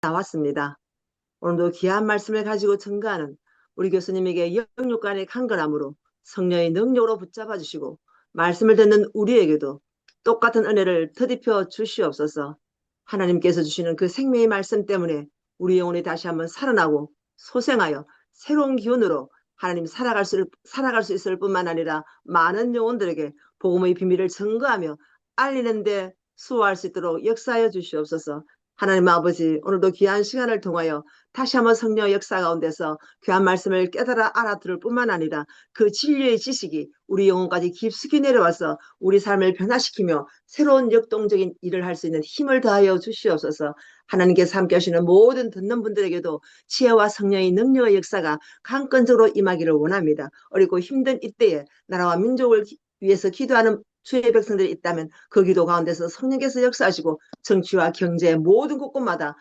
나왔습니다. 오늘도 귀한 말씀을 가지고 증거하는 우리 교수님에게 영육간의 강건함으로 성령의 능력으로 붙잡아 주시고 말씀을 듣는 우리에게도 똑같은 은혜를 더디펴 주시옵소서. 하나님께서 주시는 그 생명의 말씀 때문에 우리 영혼이 다시 한번 살아나고 소생하여 새로운 기운으로 하나님 살아갈 수 있을 뿐만 아니라 많은 영혼들에게 복음의 비밀을 증거하며 알리는데 수호할 수 있도록 역사하여 주시옵소서. 하나님 아버지, 오늘도 귀한 시간을 통하여 다시 한번 성령의 역사 가운데서 귀한 말씀을 깨달아 알아들을 뿐만 아니라 그 진리의 지식이 우리 영혼까지 깊숙이 내려와서 우리 삶을 변화시키며 새로운 역동적인 일을 할 수 있는 힘을 더하여 주시옵소서. 하나님께서 함께 하시는 모든 듣는 분들에게도 지혜와 성령의 능력의 역사가 강건적으로 임하기를 원합니다. 어리고 힘든 이때에 나라와 민족을 위해서 기도하는 주의 백성들이 있다면 그 기도 가운데서 성령께서 역사하시고 정치와 경제 모든 곳곳마다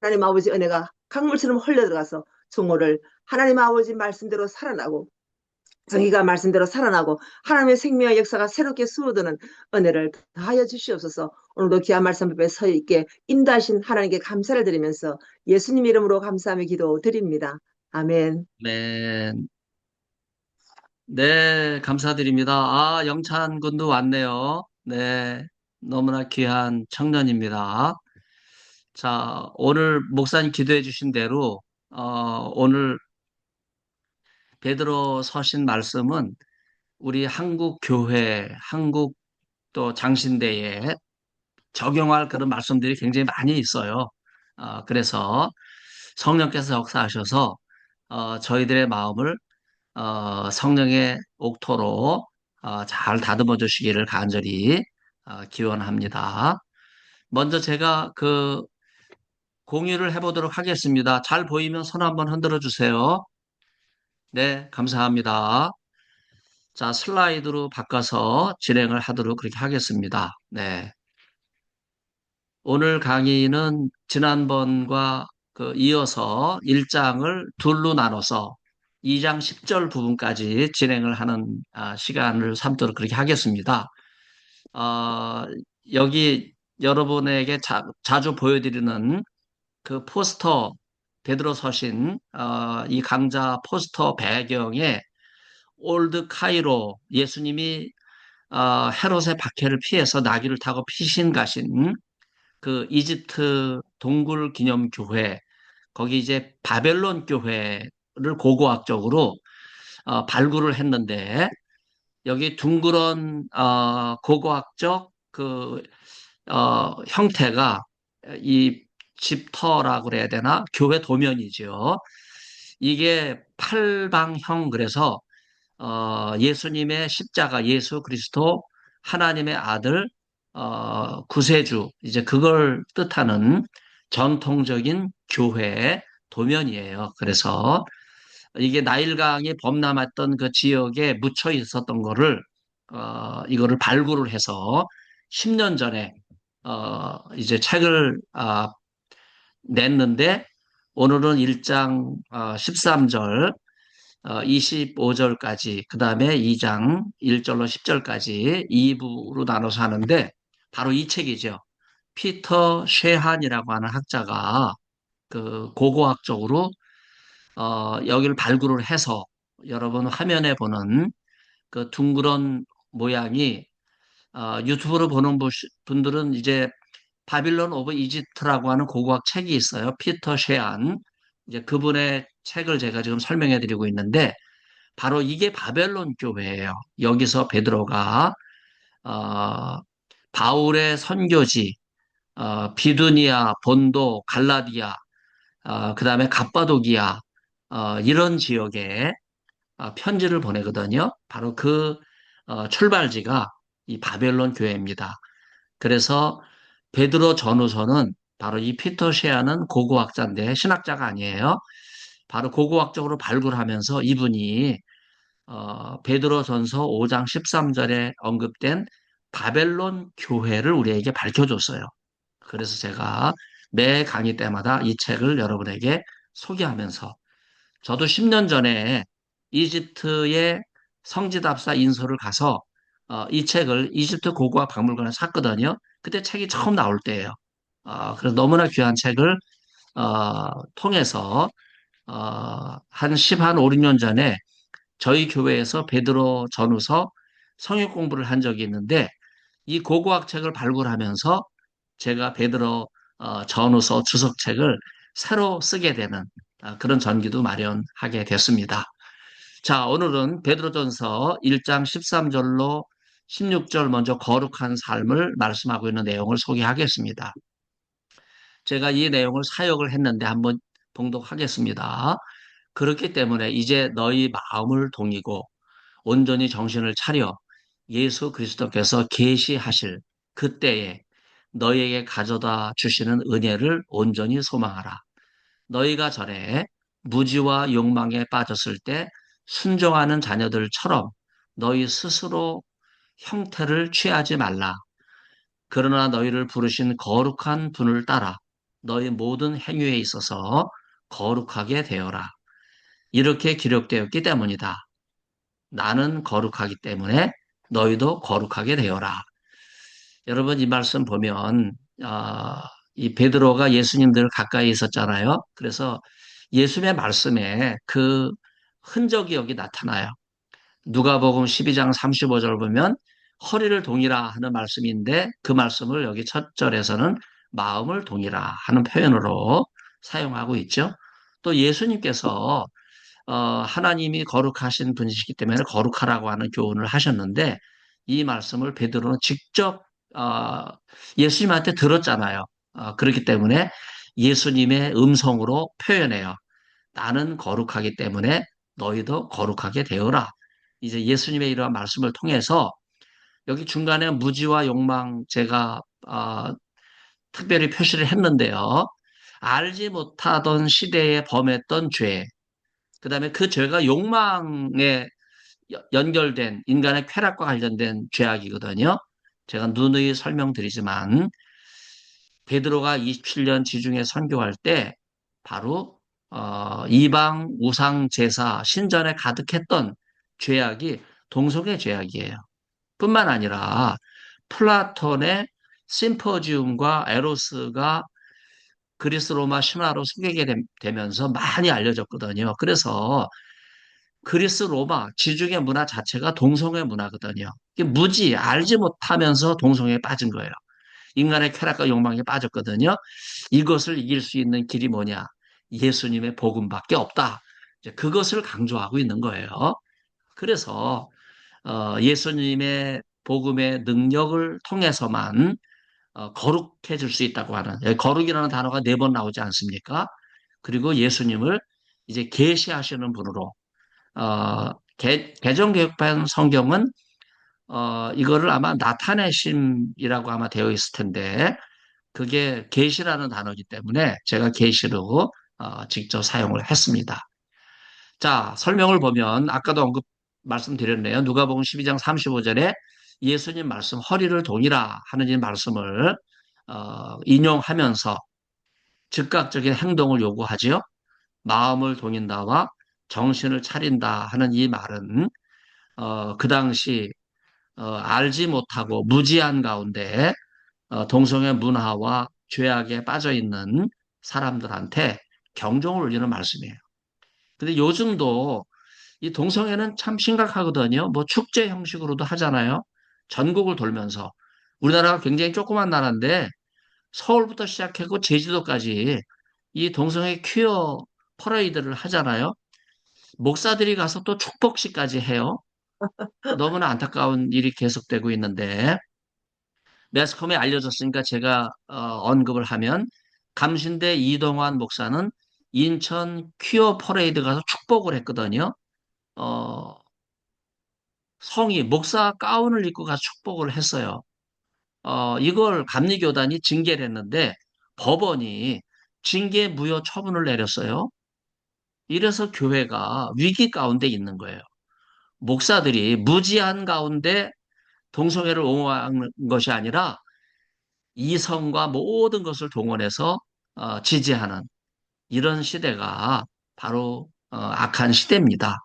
하나님 아버지 은혜가 강물처럼 흘러들어가서 정오를 하나님 아버지 말씀대로 살아나고 정의가 말씀대로 살아나고 하나님의 생명의 역사가 새롭게 수어드는 은혜를 더하여 주시옵소서. 오늘도 귀한 말씀 앞에 서 있게 인도하신 하나님께 감사를 드리면서 예수님 이름으로 감사하며 기도드립니다. 아멘. 네, 네, 감사드립니다. 아, 영찬 군도 왔네요. 네, 너무나 귀한 청년입니다. 자, 오늘 목사님 기도해 주신 대로, 오늘 베드로 서신 말씀은 우리 한국 교회, 한국 또 장신대에 적용할 그런 말씀들이 굉장히 많이 있어요. 그래서 성령께서 역사하셔서, 저희들의 마음을 성령의 옥토로 잘 다듬어 주시기를 간절히 기원합니다. 먼저 제가 그 공유를 해보도록 하겠습니다. 잘 보이면 손 한번 흔들어 주세요. 네, 감사합니다. 자, 슬라이드로 바꿔서 진행을 하도록 그렇게 하겠습니다. 네. 오늘 강의는 지난번과 이어서 1장을 둘로 나눠서 2장 10절 부분까지 진행을 하는 시간을 삼도록 그렇게 하겠습니다. 어, 여기 여러분에게 자주 보여드리는 그 포스터, 베드로 서신, 이 강좌 포스터 배경에 올드 카이로 예수님이 헤롯의 박해를 피해서 나귀를 타고 피신 가신 그 이집트 동굴 기념교회, 거기 이제 바벨론 교회를 고고학적으로 발굴을 했는데, 여기 둥그런 고고학적 형태가 이 집터라고 그래야 되나? 교회 도면이죠. 이게 팔방형, 그래서 예수님의 십자가, 예수 그리스도 하나님의 아들, 구세주, 이제 그걸 뜻하는 전통적인 교회 도면이에요. 그래서 이게 나일강이 범람했던 그 지역에 묻혀 있었던 거를, 이거를 발굴을 해서 10년 전에, 이제 책을, 냈는데, 오늘은 1장 13절 25절까지, 그 다음에 2장 1절로 10절까지 2부로 나눠서 하는데, 바로 이 책이죠. 피터 쉐한이라고 하는 학자가 그 고고학적으로 여기를 발굴을 해서 여러분 화면에 보는 그 둥그런 모양이, 유튜브로 보는 분들은 이제 바빌론 오브 이집트라고 하는 고고학 책이 있어요. 피터 쉐한. 이제 그분의 책을 제가 지금 설명해 드리고 있는데, 바로 이게 바벨론 교회예요. 여기서 베드로가 어, 바울의 선교지, 비두니아, 본도, 갈라디아, 그다음에 갑바도기아, 이런 지역에 편지를 보내거든요. 바로 그 출발지가 이 바벨론 교회입니다. 그래서 베드로 전후서는 바로 이 피터 셰아는 고고학자인데 신학자가 아니에요. 바로 고고학적으로 발굴하면서 이분이 베드로전서 5장 13절에 언급된 바벨론 교회를 우리에게 밝혀줬어요. 그래서 제가 매 강의 때마다 이 책을 여러분에게 소개하면서, 저도 10년 전에 이집트의 성지답사 인소를 가서 이 책을 이집트 고고학 박물관에 샀거든요. 그때 책이 처음 나올 때예요. 그래서 너무나 귀한 책을 통해서 한 5, 6년 전에 저희 교회에서 베드로 전후서 성역 공부를 한 적이 있는데 이 고고학 책을 발굴하면서 제가 베드로 전후서 주석책을 새로 쓰게 되는 그런 전기도 마련하게 됐습니다. 자, 오늘은 베드로전서 1장 13절로 16절 먼저 거룩한 삶을 말씀하고 있는 내용을 소개하겠습니다. 제가 이 내용을 사역을 했는데 한번 봉독하겠습니다. 그렇기 때문에 이제 너희 마음을 동이고 온전히 정신을 차려 예수 그리스도께서 계시하실 그때에 너희에게 가져다 주시는 은혜를 온전히 소망하라. 너희가 전에 무지와 욕망에 빠졌을 때 순종하는 자녀들처럼 너희 스스로 형태를 취하지 말라. 그러나 너희를 부르신 거룩한 분을 따라 너희 모든 행위에 있어서 거룩하게 되어라. 이렇게 기록되었기 때문이다. 나는 거룩하기 때문에 너희도 거룩하게 되어라. 여러분 이 말씀 보면 이 베드로가 예수님들 가까이 있었잖아요. 그래서 예수님의 말씀에 그 흔적이 여기 나타나요. 누가복음 12장 35절 보면 허리를 동이라 하는 말씀인데 그 말씀을 여기 첫 절에서는 마음을 동이라 하는 표현으로 사용하고 있죠. 또 예수님께서 하나님이 거룩하신 분이시기 때문에 거룩하라고 하는 교훈을 하셨는데 이 말씀을 베드로는 직접 어, 예수님한테 들었잖아요. 그렇기 때문에 예수님의 음성으로 표현해요. 나는 거룩하기 때문에 너희도 거룩하게 되어라. 이제 예수님의 이러한 말씀을 통해서 여기 중간에 무지와 욕망 제가 특별히 표시를 했는데요. 알지 못하던 시대에 범했던 죄, 그 다음에 그 죄가 욕망에 연결된 인간의 쾌락과 관련된 죄악이거든요. 제가 누누이 설명드리지만 베드로가 27년 지중해 선교할 때 바로 이방 우상 제사 신전에 가득했던 죄악이 동성애 죄악이에요. 뿐만 아니라 플라톤의 심포지움과 에로스가 그리스 로마 신화로 소개가 되면서 많이 알려졌거든요. 그래서 그리스 로마 지중해 문화 자체가 동성애 문화거든요. 이게 무지 알지 못하면서 동성애에 빠진 거예요. 인간의 쾌락과 욕망에 빠졌거든요. 이것을 이길 수 있는 길이 뭐냐? 예수님의 복음밖에 없다. 이제 그것을 강조하고 있는 거예요. 그래서 예수님의 복음의 능력을 통해서만 거룩해질 수 있다고 하는 거룩이라는 단어가 4번 나오지 않습니까? 그리고 예수님을 이제 계시하시는 분으로 개정개혁판 성경은 이거를 아마 나타내심이라고 아마 되어 있을 텐데 그게 계시라는 단어이기 때문에 제가 계시로 직접 사용을 했습니다. 자, 설명을 보면 아까도 말씀드렸네요. 누가복음 12장 35절에 예수님 말씀 허리를 동이라 하는 이 말씀을 인용하면서 즉각적인 행동을 요구하지요. 마음을 동인다와 정신을 차린다 하는 이 말은 그 당시 알지 못하고 무지한 가운데 동성애 문화와 죄악에 빠져 있는 사람들한테 경종을 울리는 말씀이에요. 근데 요즘도 이 동성애는 참 심각하거든요. 뭐 축제 형식으로도 하잖아요. 전국을 돌면서. 우리나라가 굉장히 조그만 나라인데 서울부터 시작하고 제주도까지 이 동성애 퀴어 퍼레이드를 하잖아요. 목사들이 가서 또 축복식까지 해요. 너무나 안타까운 일이 계속되고 있는데 매스컴에 알려졌으니까 제가 언급을 하면 감신대 이동환 목사는 인천 퀴어 퍼레이드 가서 축복을 했거든요. 어, 성이 목사 가운을 입고 가서 축복을 했어요. 이걸 감리교단이 징계를 했는데 법원이 징계 무효 처분을 내렸어요. 이래서 교회가 위기 가운데 있는 거예요. 목사들이 무지한 가운데 동성애를 옹호하는 것이 아니라 이성과 모든 것을 동원해서 지지하는 이런 시대가 바로 악한 시대입니다.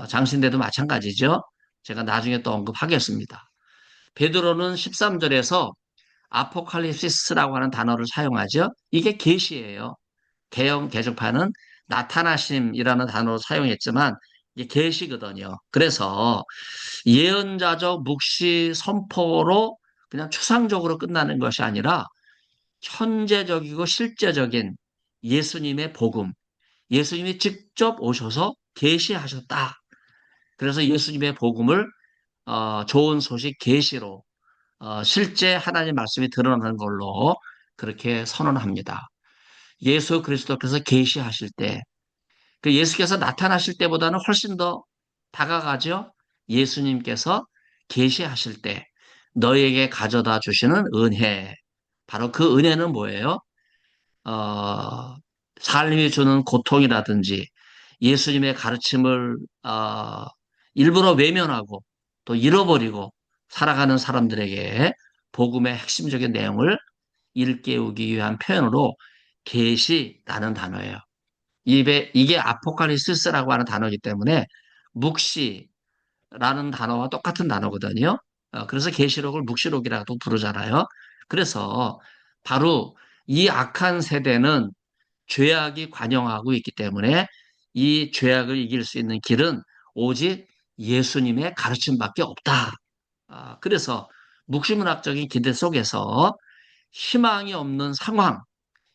장신대도 마찬가지죠. 제가 나중에 또 언급하겠습니다. 베드로는 13절에서 아포칼립시스라고 하는 단어를 사용하죠. 이게 계시예요. 개역 개정판은 나타나심이라는 단어로 사용했지만 이게 계시거든요. 그래서 예언자적 묵시 선포로 그냥 추상적으로 끝나는 것이 아니라 현재적이고 실제적인 예수님의 복음, 예수님이 직접 오셔서 계시하셨다. 그래서 예수님의 복음을 좋은 소식 계시로 실제 하나님 말씀이 드러나는 걸로 그렇게 선언합니다. 예수 그리스도께서 계시하실 때, 그 예수께서 나타나실 때보다는 훨씬 더 다가가죠. 예수님께서 계시하실 때 너에게 가져다 주시는 은혜. 바로 그 은혜는 뭐예요? 어, 삶이 주는 고통이라든지 예수님의 가르침을 일부러 외면하고 또 잃어버리고 살아가는 사람들에게 복음의 핵심적인 내용을 일깨우기 위한 표현으로 계시라는 단어예요. 이게 아포칼립시스라고 하는 단어이기 때문에 묵시라는 단어와 똑같은 단어거든요. 그래서 계시록을 묵시록이라고 부르잖아요. 그래서 바로 이 악한 세대는 죄악이 관영하고 있기 때문에 이 죄악을 이길 수 있는 길은 오직 예수님의 가르침밖에 없다. 그래서 묵시문학적인 기대 속에서 희망이 없는 상황,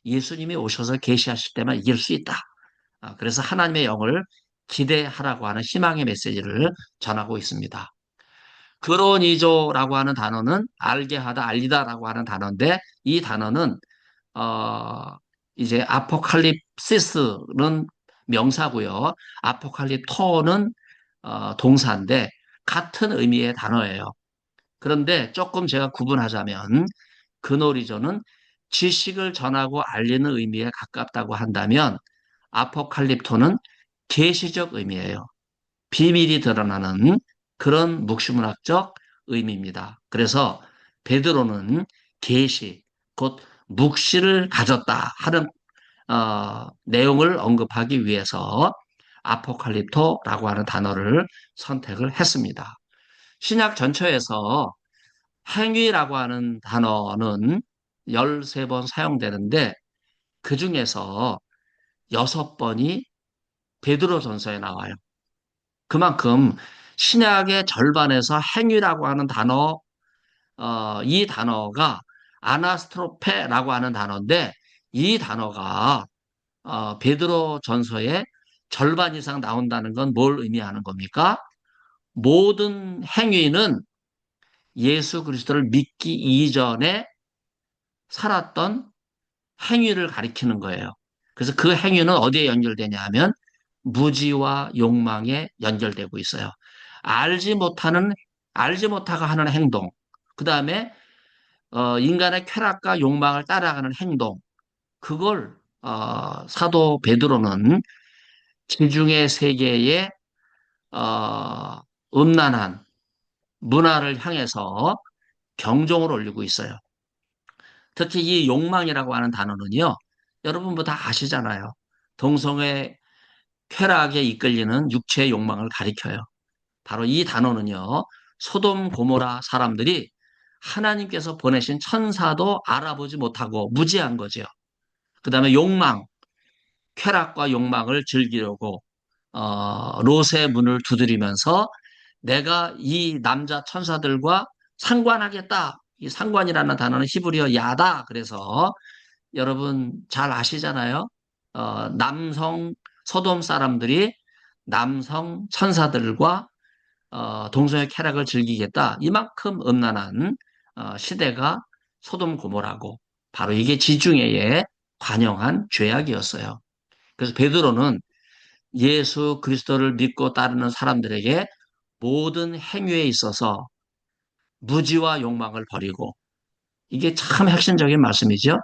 예수님이 오셔서 계시하실 때만 이길 수 있다. 그래서 하나님의 영을 기대하라고 하는 희망의 메시지를 전하고 있습니다. 그로니조라고 하는 단어는 알게 하다, 알리다라고 하는 단어인데 이 단어는 어, 이제 아포칼립시스는 명사고요. 아포칼립토는 동사인데 같은 의미의 단어예요. 그런데 조금 제가 구분하자면 그노리조는 지식을 전하고 알리는 의미에 가깝다고 한다면 아포칼립토는 계시적 의미예요. 비밀이 드러나는 그런 묵시문학적 의미입니다. 그래서 베드로는 계시, 곧 묵시를 가졌다 하는 내용을 언급하기 위해서 아포칼립토라고 하는 단어를 선택을 했습니다. 신약 전체에서 행위라고 하는 단어는 13번 사용되는데 그 중에서 6번이 베드로전서에 나와요. 그만큼 신약의 절반에서 행위라고 하는 단어, 이 단어가 아나스트로페라고 하는 단어인데 이 단어가 베드로 전서의 절반 이상 나온다는 건 뭘 의미하는 겁니까? 모든 행위는 예수 그리스도를 믿기 이전에 살았던 행위를 가리키는 거예요. 그래서 그 행위는 어디에 연결되냐 하면 무지와 욕망에 연결되고 있어요. 알지 못하는, 알지 못하고 하는 행동, 그 다음에 인간의 쾌락과 욕망을 따라가는 행동, 그걸 사도 베드로는 지중해 세계의 어, 음란한 문화를 향해서 경종을 울리고 있어요. 특히 이 욕망이라고 하는 단어는요, 여러분 뭐 다 아시잖아요. 동성애 쾌락에 이끌리는 육체의 욕망을 가리켜요. 바로 이 단어는요, 소돔 고모라 사람들이 하나님께서 보내신 천사도 알아보지 못하고 무지한 거죠. 그 다음에 욕망, 쾌락과 욕망을 즐기려고 롯의 문을 두드리면서 내가 이 남자 천사들과 상관하겠다. 이 상관이라는 단어는 히브리어 야다. 그래서 여러분 잘 아시잖아요. 남성 소돔 사람들이 남성 천사들과 동성애 쾌락을 즐기겠다. 이만큼 음란한 시대가 소돔 고모라고 바로 이게 지중해에 관영한 죄악이었어요. 그래서 베드로는 예수 그리스도를 믿고 따르는 사람들에게 모든 행위에 있어서 무지와 욕망을 버리고 이게 참 핵심적인 말씀이죠.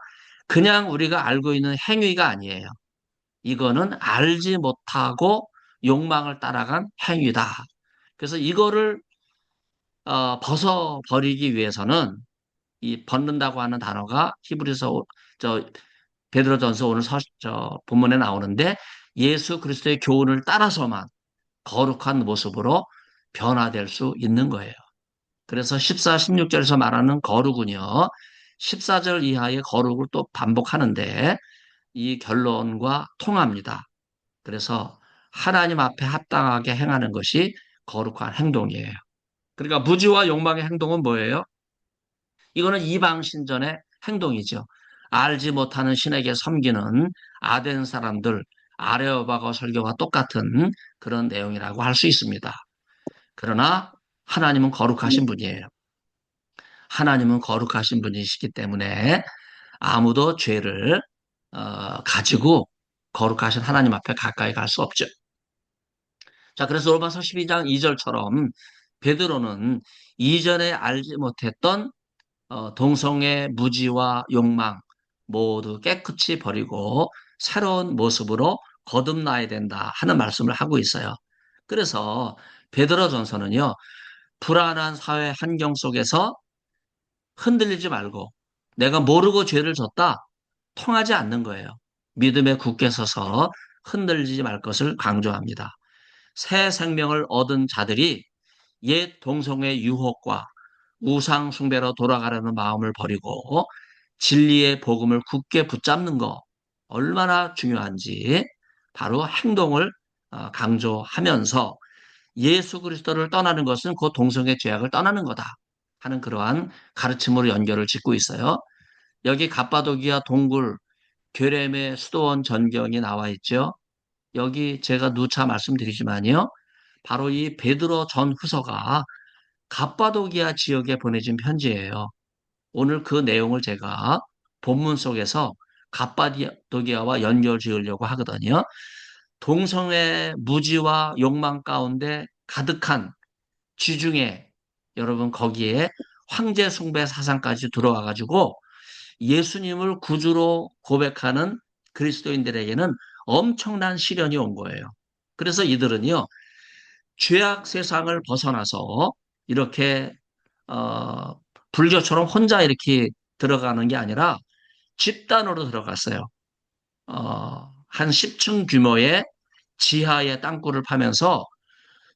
그냥 우리가 알고 있는 행위가 아니에요. 이거는 알지 못하고 욕망을 따라간 행위다. 그래서 이거를 벗어버리기 위해서는 이 벗는다고 하는 단어가 히브리서 저 베드로전서 오늘 본문에 나오는데 예수 그리스도의 교훈을 따라서만 거룩한 모습으로 변화될 수 있는 거예요. 그래서 14, 16절에서 말하는 거룩은요. 14절 이하의 거룩을 또 반복하는데 이 결론과 통합니다. 그래서 하나님 앞에 합당하게 행하는 것이 거룩한 행동이에요. 그러니까 무지와 욕망의 행동은 뭐예요? 이거는 이방 신전의 행동이죠. 알지 못하는 신에게 섬기는 아덴 사람들, 아레오바고 설교와 똑같은 그런 내용이라고 할 수 있습니다. 그러나 하나님은 거룩하신 분이에요. 하나님은 거룩하신 분이시기 때문에 아무도 죄를 가지고 거룩하신 하나님 앞에 가까이 갈 수 없죠. 자, 그래서 로마서 12장 2절처럼 베드로는 이전에 알지 못했던 동성의 무지와 욕망 모두 깨끗이 버리고 새로운 모습으로 거듭나야 된다 하는 말씀을 하고 있어요. 그래서 베드로전서는요, 불안한 사회 환경 속에서 흔들리지 말고 내가 모르고 죄를 졌다 통하지 않는 거예요. 믿음에 굳게 서서 흔들리지 말 것을 강조합니다. 새 생명을 얻은 자들이 옛 동성의 유혹과 우상 숭배로 돌아가려는 마음을 버리고 진리의 복음을 굳게 붙잡는 거 얼마나 중요한지 바로 행동을 강조하면서 예수 그리스도를 떠나는 것은 그 동성의 죄악을 떠나는 거다 하는 그러한 가르침으로 연결을 짓고 있어요. 여기 갑바도기아 동굴 괴렘의 수도원 전경이 나와 있죠. 여기 제가 누차 말씀드리지만요. 바로 이 베드로 전 후서가 갑바도기아 지역에 보내진 편지예요. 오늘 그 내용을 제가 본문 속에서 갑바도기아와 연결 지으려고 하거든요. 동성의 무지와 욕망 가운데 가득한 지중해, 여러분 거기에 황제 숭배 사상까지 들어와 가지고 예수님을 구주로 고백하는 그리스도인들에게는 엄청난 시련이 온 거예요. 그래서 이들은요, 죄악 세상을 벗어나서 이렇게 어, 불교처럼 혼자 이렇게 들어가는 게 아니라 집단으로 들어갔어요. 한 10층 규모의 지하의 땅굴을 파면서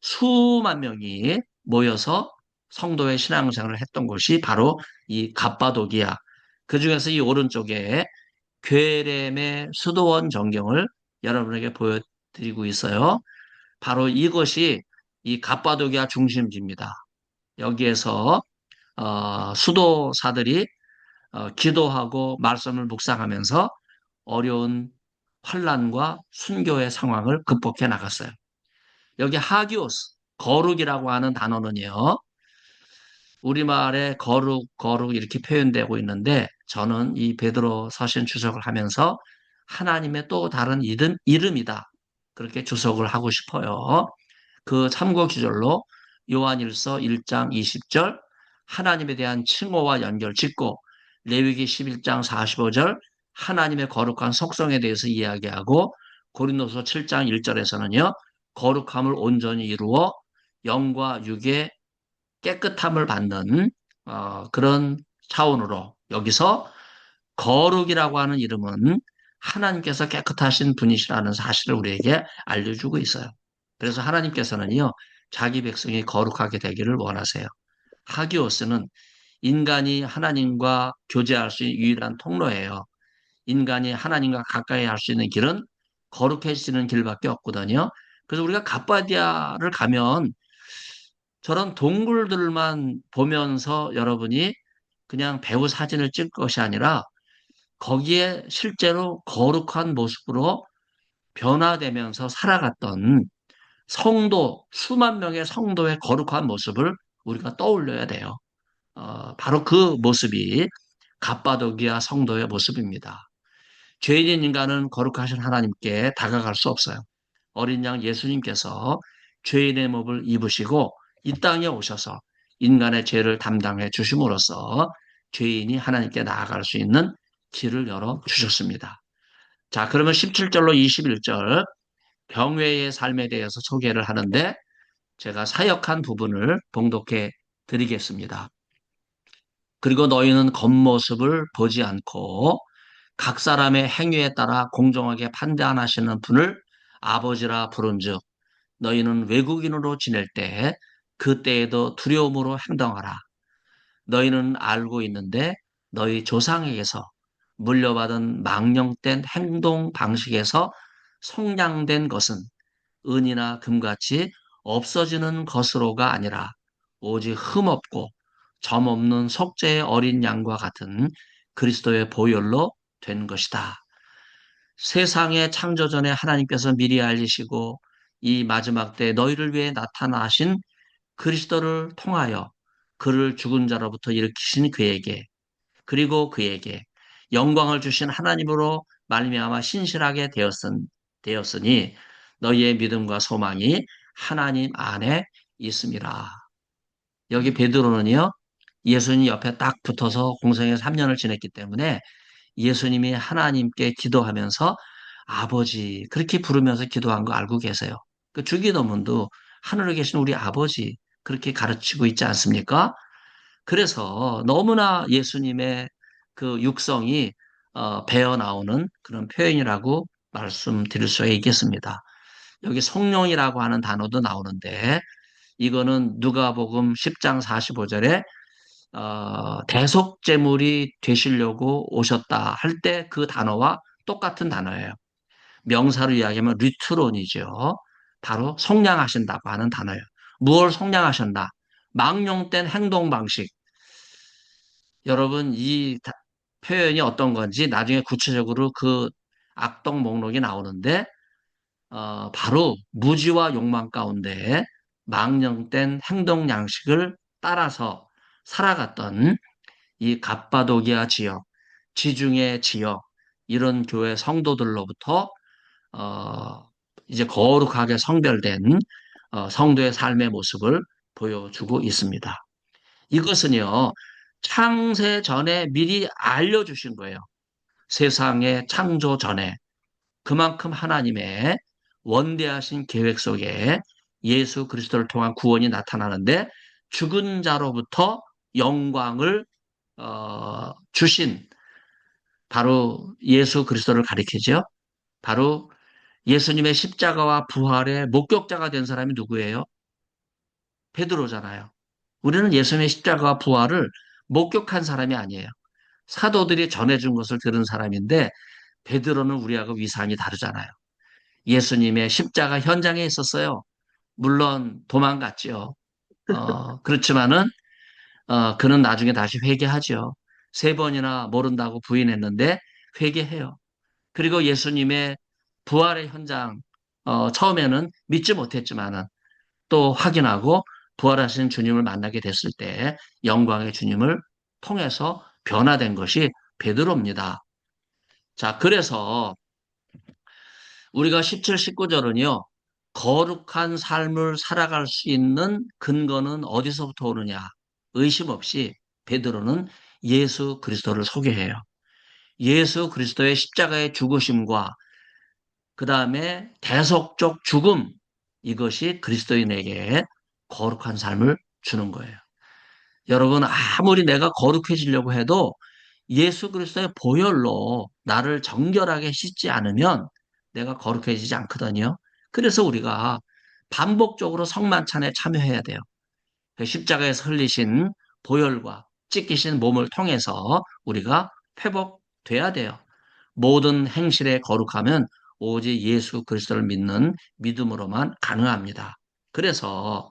수만 명이 모여서 성도의 신앙생활을 했던 곳이 바로 이 갑바도기야. 그 중에서 이 오른쪽에 괴렘의 수도원 전경을 여러분에게 보여드리고 있어요. 바로 이것이 이 갑바도기아 중심지입니다. 여기에서 수도사들이 기도하고 말씀을 묵상하면서 어려운 환란과 순교의 상황을 극복해 나갔어요. 여기 하기오스, 거룩이라고 하는 단어는요, 우리말에 거룩 이렇게 표현되고 있는데, 저는 이 베드로 서신 주석을 하면서 하나님의 또 다른 이름이다. 그렇게 주석을 하고 싶어요. 그 참고 기절로 요한일서 1장 20절 하나님에 대한 칭호와 연결 짓고 레위기 11장 45절 하나님의 거룩한 속성에 대해서 이야기하고 고린도서 7장 1절에서는요. 거룩함을 온전히 이루어 영과 육의 깨끗함을 받는 그런 차원으로 여기서 거룩이라고 하는 이름은 하나님께서 깨끗하신 분이시라는 사실을 우리에게 알려주고 있어요. 그래서 하나님께서는요, 자기 백성이 거룩하게 되기를 원하세요. 하기오스는 인간이 하나님과 교제할 수 있는 유일한 통로예요. 인간이 하나님과 가까이 할 수 있는 길은 거룩해지는 길밖에 없거든요. 그래서 우리가 갑바디아를 가면 저런 동굴들만 보면서 여러분이 그냥 배우 사진을 찍을 것이 아니라 거기에 실제로 거룩한 모습으로 변화되면서 살아갔던 성도, 수만 명의 성도의 거룩한 모습을 우리가 떠올려야 돼요. 바로 그 모습이 갑바도기아 성도의 모습입니다. 죄인인 인간은 거룩하신 하나님께 다가갈 수 없어요. 어린 양 예수님께서 죄인의 몸을 입으시고 이 땅에 오셔서 인간의 죄를 담당해 주심으로써 죄인이 하나님께 나아갈 수 있는 길을 열어 주셨습니다. 자, 그러면 17절로 21절 병회의 삶에 대해서 소개를 하는데 제가 사역한 부분을 봉독해 드리겠습니다. 그리고 너희는 겉모습을 보지 않고 각 사람의 행위에 따라 공정하게 판단하시는 분을 아버지라 부른즉 너희는 외국인으로 지낼 때 그때에도 두려움으로 행동하라. 너희는 알고 있는데 너희 조상에게서 물려받은 망령된 행동 방식에서 속량된 것은 은이나 금같이 없어지는 것으로가 아니라 오직 흠없고 점없는 속죄의 어린 양과 같은 그리스도의 보혈로 된 것이다. 세상의 창조 전에 하나님께서 미리 알리시고 이 마지막 때 너희를 위해 나타나신 그리스도를 통하여 그를 죽은 자로부터 일으키신 그에게 그리고 그에게 영광을 주신 하나님으로 말미암아 신실하게 되었으니 너희의 믿음과 소망이 하나님 안에 있음이라. 여기 베드로는요, 예수님 옆에 딱 붙어서 공생애 3년을 지냈기 때문에 예수님이 하나님께 기도하면서 아버지 그렇게 부르면서 기도한 거 알고 계세요. 그 주기도문도 하늘에 계신 우리 아버지 그렇게 가르치고 있지 않습니까? 그래서 너무나 예수님의 그 육성이 배어 나오는 그런 표현이라고 말씀드릴 수가 있겠습니다. 여기 성령이라고 하는 단어도 나오는데 이거는 누가복음 10장 45절에 대속제물이 되시려고 오셨다 할 때 그 단어와 똑같은 단어예요. 명사로 이야기하면 리트론이죠. 바로 속량하신다고 하는 단어예요. 무엇을 속량하셨나? 망령된 행동 방식. 여러분, 표현이 어떤 건지 나중에 구체적으로 그 악동 목록이 나오는데, 바로 무지와 욕망 가운데 망령된 행동 양식을 따라서 살아갔던 이 갑바도기아 지역, 지중해 지역, 이런 교회 성도들로부터, 어, 이제 거룩하게 성별된 성도의 삶의 모습을 보여주고 있습니다. 이것은요, 창세 전에 미리 알려주신 거예요. 세상의 창조 전에. 그만큼 하나님의 원대하신 계획 속에 예수 그리스도를 통한 구원이 나타나는데 죽은 자로부터 영광을 주신 바로 예수 그리스도를 가리키죠. 바로 예수님의 십자가와 부활의 목격자가 된 사람이 누구예요? 베드로잖아요. 우리는 예수님의 십자가와 부활을 목격한 사람이 아니에요. 사도들이 전해준 것을 들은 사람인데 베드로는 우리하고 위상이 다르잖아요. 예수님의 십자가 현장에 있었어요. 물론 도망갔죠. 그렇지만은 그는 나중에 다시 회개하죠. 세 번이나 모른다고 부인했는데 회개해요. 그리고 예수님의 부활의 현장 처음에는 믿지 못했지만은 또 확인하고 부활하신 주님을 만나게 됐을 때 영광의 주님을 통해서 변화된 것이 베드로입니다. 자, 그래서 우리가 17, 19절은요, 거룩한 삶을 살아갈 수 있는 근거는 어디서부터 오느냐? 의심 없이 베드로는 예수 그리스도를 소개해요. 예수 그리스도의 십자가의 죽으심과 그 다음에 대속적 죽음, 이것이 그리스도인에게 거룩한 삶을 주는 거예요. 여러분, 아무리 내가 거룩해지려고 해도 예수 그리스도의 보혈로 나를 정결하게 씻지 않으면 내가 거룩해지지 않거든요. 그래서 우리가 반복적으로 성만찬에 참여해야 돼요. 그 십자가에서 흘리신 보혈과 찢기신 몸을 통해서 우리가 회복돼야 돼요. 모든 행실의 거룩함은 오직 예수 그리스도를 믿는 믿음으로만 가능합니다. 그래서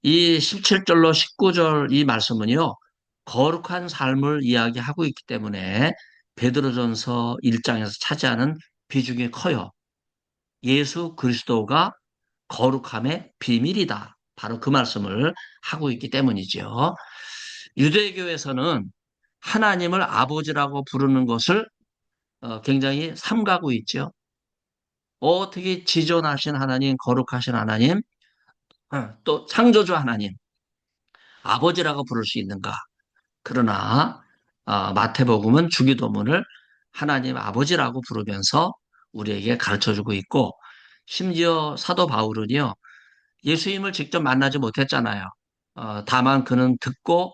이 17절로 19절 이 말씀은요, 거룩한 삶을 이야기하고 있기 때문에 베드로전서 1장에서 차지하는 비중이 커요. 예수 그리스도가 거룩함의 비밀이다. 바로 그 말씀을 하고 있기 때문이죠. 유대교에서는 하나님을 아버지라고 부르는 것을 굉장히 삼가고 있죠. 어떻게 지존하신 하나님, 거룩하신 하나님, 또 창조주 하나님, 아버지라고 부를 수 있는가? 그러나 마태복음은 주기도문을 하나님 아버지라고 부르면서 우리에게 가르쳐주고 있고 심지어 사도 바울은요 예수님을 직접 만나지 못했잖아요. 다만 그는 듣고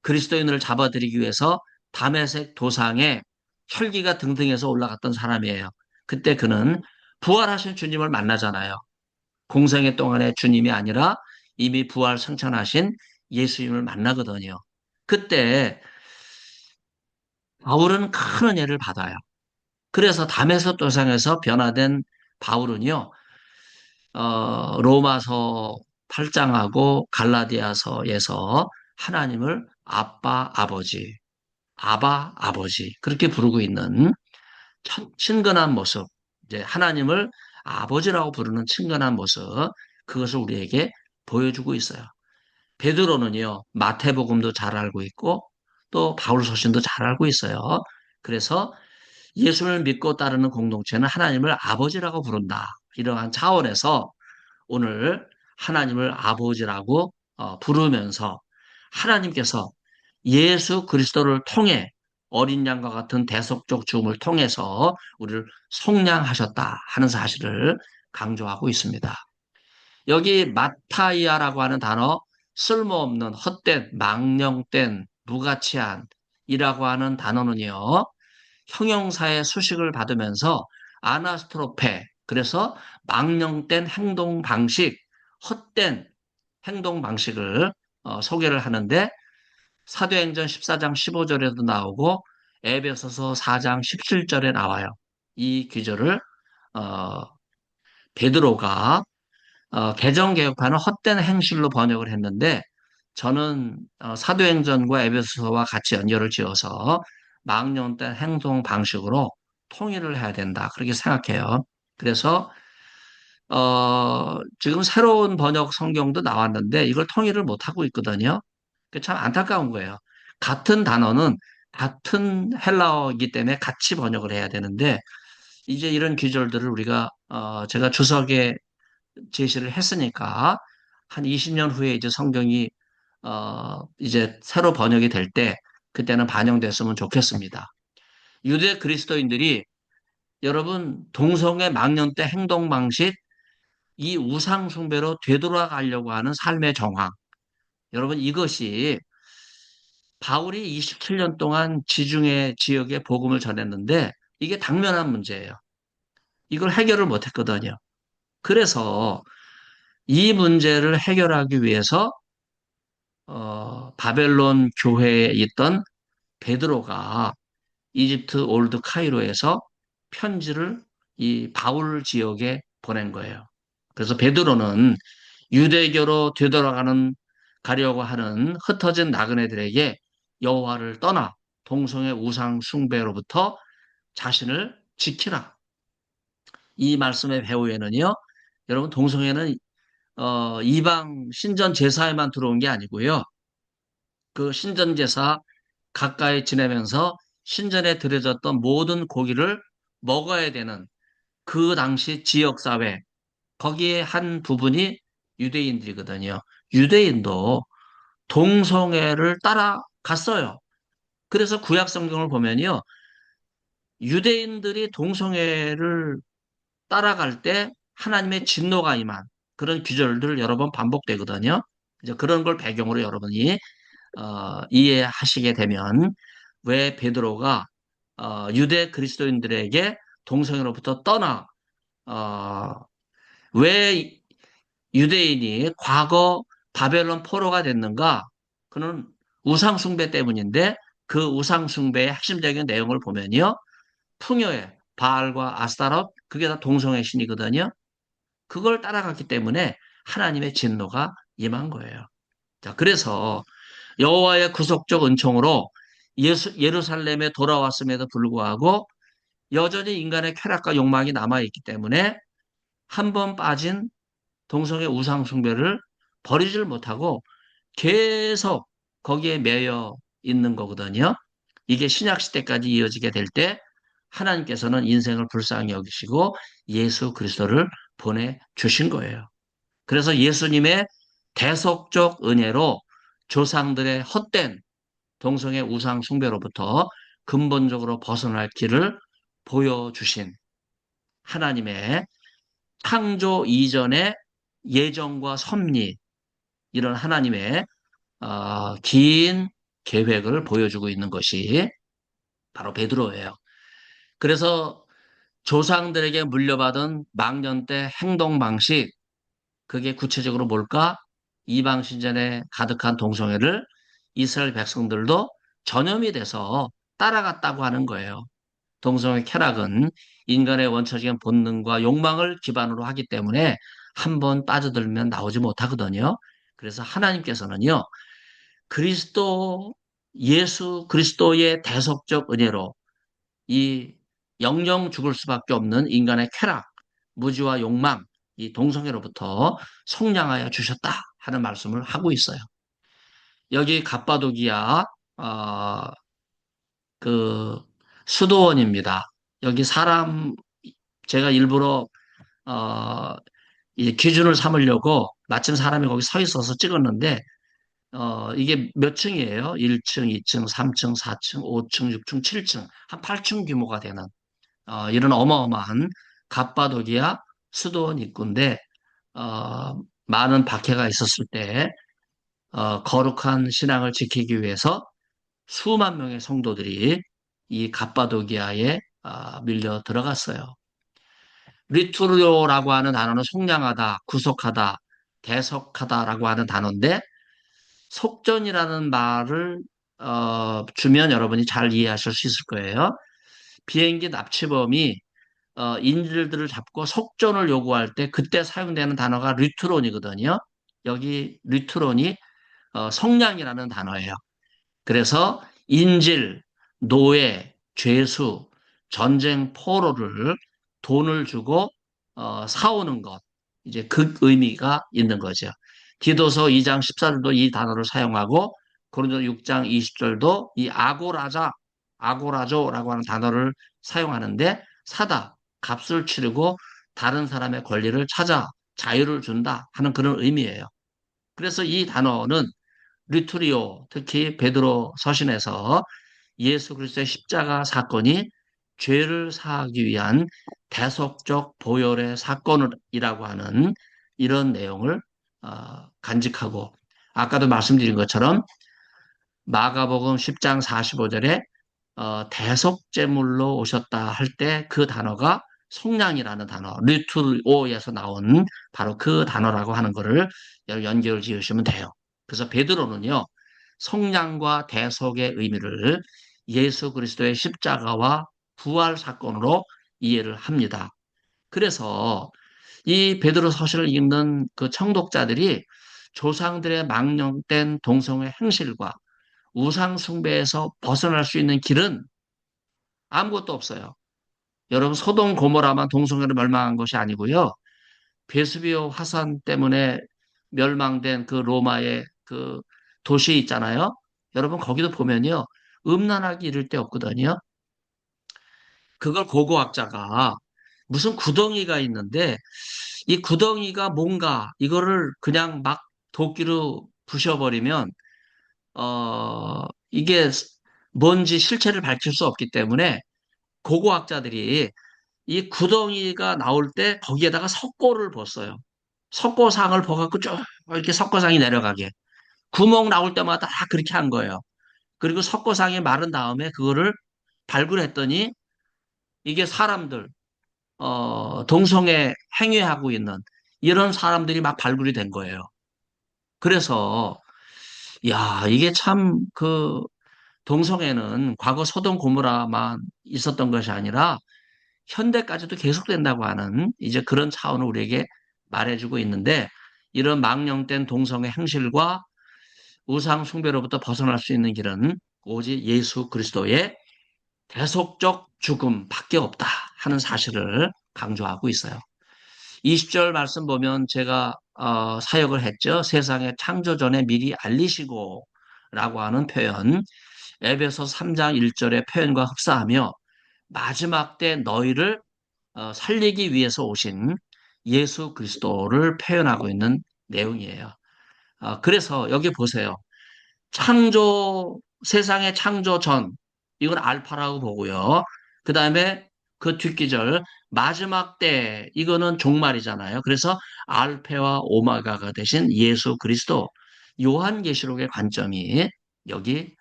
그리스도인을 잡아들이기 위해서 다메섹 도상에 혈기가 등등해서 올라갔던 사람이에요. 그때 그는 부활하신 주님을 만나잖아요. 공생애 동안의 주님이 아니라 이미 부활 승천하신 예수님을 만나거든요. 그때 바울은 큰 은혜를 받아요. 그래서 다메섹 도상에서 변화된 바울은요, 로마서 8장하고 갈라디아서에서 하나님을 아빠, 아버지, 아바, 아버지, 그렇게 부르고 있는 친근한 모습, 이제 하나님을 아버지라고 부르는 친근한 모습, 그것을 우리에게 보여주고 있어요. 베드로는요, 마태복음도 잘 알고 있고, 또 바울 서신도 잘 알고 있어요. 그래서 예수를 믿고 따르는 공동체는 하나님을 아버지라고 부른다. 이러한 차원에서 오늘 하나님을 아버지라고 부르면서 하나님께서 예수 그리스도를 통해 어린 양과 같은 대속적 죽음을 통해서 우리를 속량하셨다 하는 사실을 강조하고 있습니다. 여기 마타이아라고 하는 단어, 쓸모없는 헛된 망령된 무가치한 이라고 하는 단어는요, 형용사의 수식을 받으면서 아나스트로페, 그래서 망령된 행동 방식, 헛된 행동 방식을 소개를 하는데 사도행전 14장 15절에도 나오고 에베소서 4장 17절에 나와요. 이 구절을 어, 베드로가 개정개혁파는 헛된 행실로 번역을 했는데 저는 사도행전과 에베소서와 같이 연결을 지어서 망령된 행동 방식으로 통일을 해야 된다. 그렇게 생각해요. 그래서 지금 새로운 번역 성경도 나왔는데 이걸 통일을 못하고 있거든요. 그게 참 안타까운 거예요. 같은 단어는 같은 헬라어이기 때문에 같이 번역을 해야 되는데 이제 이런 기절들을 우리가 제가 주석에 제시를 했으니까 한 20년 후에 이제 성경이 이제 새로 번역이 될 때 그때는 반영됐으면 좋겠습니다. 유대 그리스도인들이 여러분 동성애 망년 때 행동 방식 이 우상 숭배로 되돌아가려고 하는 삶의 정황 여러분 이것이 바울이 27년 동안 지중해 지역에 복음을 전했는데 이게 당면한 문제예요. 이걸 해결을 못했거든요. 그래서 이 문제를 해결하기 위해서 바벨론 교회에 있던 베드로가 이집트 올드 카이로에서 편지를 이 바울 지역에 보낸 거예요. 그래서 베드로는 유대교로 되돌아가는 가려고 하는 흩어진 나그네들에게 여호와를 떠나 동성애 우상 숭배로부터 자신을 지키라. 이 말씀의 배후에는요. 여러분 동성애는 이방 신전 제사에만 들어온 게 아니고요. 그 신전 제사 가까이 지내면서 신전에 들여졌던 모든 고기를 먹어야 되는 그 당시 지역사회, 거기에 한 부분이 유대인들이거든요. 유대인도 동성애를 따라갔어요. 그래서 구약 성경을 보면요. 유대인들이 동성애를 따라갈 때 하나님의 진노가 임한 그런 구절들 여러 번 반복되거든요. 이제 그런 걸 배경으로 여러분이 이해하시게 되면 왜 베드로가 유대 그리스도인들에게 동성애로부터 떠나 어, 왜 유대인이 과거 바벨론 포로가 됐는가? 그는 우상숭배 때문인데 그 우상숭배의 핵심적인 내용을 보면요. 풍요의 바알과 아스타롯 그게 다 동성애 신이거든요. 그걸 따라갔기 때문에 하나님의 진노가 임한 거예요. 자, 그래서 여호와의 구속적 은총으로 예루살렘에 돌아왔음에도 불구하고 여전히 인간의 쾌락과 욕망이 남아있기 때문에 한 번 빠진 동성애 우상 숭배를 버리질 못하고 계속 거기에 매여 있는 거거든요. 이게 신약 시대까지 이어지게 될 때 하나님께서는 인생을 불쌍히 여기시고 예수 그리스도를 보내주신 거예요. 그래서 예수님의 대속적 은혜로 조상들의 헛된 동성애 우상 숭배로부터 근본적으로 벗어날 길을 보여주신 하나님의 창조 이전의 예정과 섭리, 이런 하나님의 긴 계획을 보여주고 있는 것이 바로 베드로예요. 그래서 조상들에게 물려받은 망년 때 행동 방식, 그게 구체적으로 뭘까? 이방 신전에 가득한 동성애를 이스라엘 백성들도 전염이 돼서 따라갔다고 하는 거예요. 동성애 쾌락은 인간의 원초적인 본능과 욕망을 기반으로 하기 때문에 한번 빠져들면 나오지 못하거든요. 그래서 하나님께서는요, 그리스도, 예수 그리스도의 대속적 은혜로 이 영영 죽을 수밖에 없는 인간의 쾌락, 무지와 욕망, 이 동성애로부터 속량하여 주셨다 하는 말씀을 하고 있어요. 여기 갑바도기아 어, 그 수도원입니다. 여기 사람 제가 일부러 어, 이 기준을 삼으려고 마침 사람이 거기 서 있어서 찍었는데 이게 몇 층이에요? 1층, 2층, 3층, 4층, 5층, 6층, 7층, 한 8층 규모가 되는 이런 어마어마한 갑바도기아 수도원 입구인데 많은 박해가 있었을 때 거룩한 신앙을 지키기 위해서 수만 명의 성도들이 이 갑바도기아에 밀려 들어갔어요. 리투르요라고 하는 단어는 속량하다, 구속하다, 대속하다라고 하는 단어인데 속전이라는 말을 주면 여러분이 잘 이해하실 수 있을 거예요. 비행기 납치범이 인질들을 잡고 속전을 요구할 때 그때 사용되는 단어가 리트론이거든요. 여기 리트론이 속량이라는 단어예요. 그래서 인질, 노예, 죄수, 전쟁 포로를 돈을 주고 사오는 것. 이제 그 의미가 있는 거죠. 디도서 2장 14절도 이 단어를 사용하고 고린도 6장 20절도 이 아고라자, 아고라조라고 하는 단어를 사용하는데 사다, 값을 치르고 다른 사람의 권리를 찾아 자유를 준다 하는 그런 의미예요. 그래서 이 단어는 리투리오, 특히 베드로 서신에서 예수 그리스도의 십자가 사건이 죄를 사하기 위한 대속적 보혈의 사건이라고 하는 이런 내용을 간직하고 아까도 말씀드린 것처럼 마가복음 10장 45절에 대속제물로 오셨다 할 때 그 단어가 속량이라는 단어, 리투오에서 나온 바로 그 단어라고 하는 것을 연결 지으시면 돼요. 그래서 베드로는요, 속량과 대속의 의미를 예수 그리스도의 십자가와 부활 사건으로 이해를 합니다. 그래서 이 베드로 서신을 읽는 그 청독자들이 조상들의 망령된 동성애 행실과 우상 숭배에서 벗어날 수 있는 길은 아무것도 없어요. 여러분 소돔 고모라만 동성애로 멸망한 것이 아니고요. 베수비오 화산 때문에 멸망된 그 로마의 그 도시 있잖아요. 여러분 거기도 보면요. 음란하기 이를 데 없거든요. 그걸 고고학자가 무슨 구덩이가 있는데 이 구덩이가 뭔가 이거를 그냥 막 도끼로 부셔버리면 이게 뭔지 실체를 밝힐 수 없기 때문에 고고학자들이 이 구덩이가 나올 때 거기에다가 석고를 벗어요. 석고상을 벗갖고 쭉 이렇게 석고상이 내려가게. 구멍 나올 때마다 다 그렇게 한 거예요. 그리고 석고상이 마른 다음에 그거를 발굴했더니 이게 사람들, 동성애 행위하고 있는 이런 사람들이 막 발굴이 된 거예요. 그래서, 야, 이게 참 동성애는 과거 소돔 고모라만 있었던 것이 아니라 현대까지도 계속된다고 하는 이제 그런 차원을 우리에게 말해주고 있는데 이런 망령된 동성애 행실과 우상 숭배로부터 벗어날 수 있는 길은 오직 예수 그리스도의 대속적 죽음밖에 없다 하는 사실을 강조하고 있어요. 20절 말씀 보면 제가 사역을 했죠. 세상의 창조 전에 미리 알리시고 라고 하는 표현 에베소 3장 1절의 표현과 흡사하며 마지막 때 너희를 살리기 위해서 오신 예수 그리스도를 표현하고 있는 내용이에요. 그래서 여기 보세요. 세상의 창조 전, 이건 알파라고 보고요. 그 다음에 그 뒷기절, 마지막 때, 이거는 종말이잖아요. 그래서 알파와 오마가가 되신 예수 그리스도, 요한계시록의 관점이 여기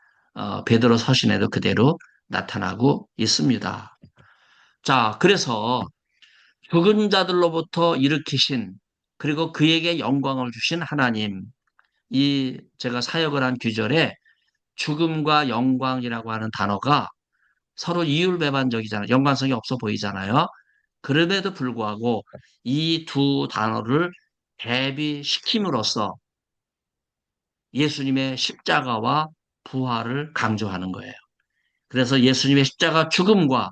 베드로 서신에도 그대로 나타나고 있습니다. 자, 그래서 죽은 자들로부터 일으키신 그리고 그에게 영광을 주신 하나님, 이 제가 사역을 한 규절에 죽음과 영광이라고 하는 단어가 서로 이율배반적이잖아요. 연관성이 없어 보이잖아요. 그럼에도 불구하고 이 두 단어를 대비시킴으로써 예수님의 십자가와 부활을 강조하는 거예요. 그래서 예수님의 십자가 죽음과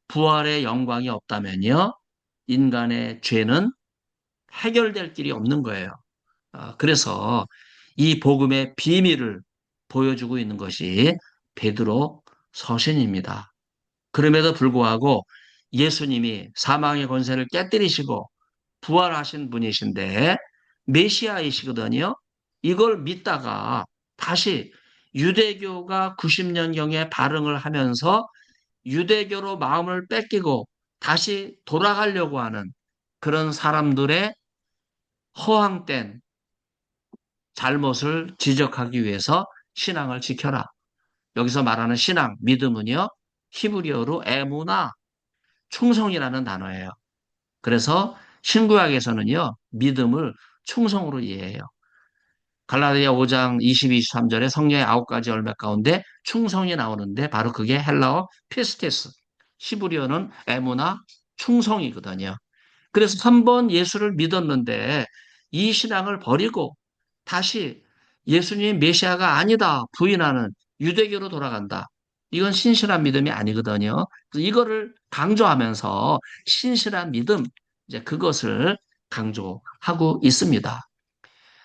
부활의 영광이 없다면요, 인간의 죄는 해결될 길이 없는 거예요. 그래서 이 복음의 비밀을 보여주고 있는 것이 베드로 서신입니다. 그럼에도 불구하고 예수님이 사망의 권세를 깨뜨리시고 부활하신 분이신데 메시아이시거든요. 이걸 믿다가 다시 유대교가 90년경에 발흥을 하면서 유대교로 마음을 뺏기고 다시 돌아가려고 하는 그런 사람들의 허황된 잘못을 지적하기 위해서 신앙을 지켜라. 여기서 말하는 신앙, 믿음은요, 히브리어로 에무나, 충성이라는 단어예요. 그래서 신구약에서는요, 믿음을 충성으로 이해해요. 갈라디아 5장 22, 23절에 성령의 9가지 열매 가운데 충성이 나오는데 바로 그게 헬라어 피스테스, 히브리어는 에무나, 충성이거든요. 그래서 한 번 예수를 믿었는데 이 신앙을 버리고 다시 예수님 메시아가 아니다 부인하는 유대교로 돌아간다. 이건 신실한 믿음이 아니거든요. 그래서 이거를 강조하면서 신실한 믿음, 이제 그것을 강조하고 있습니다.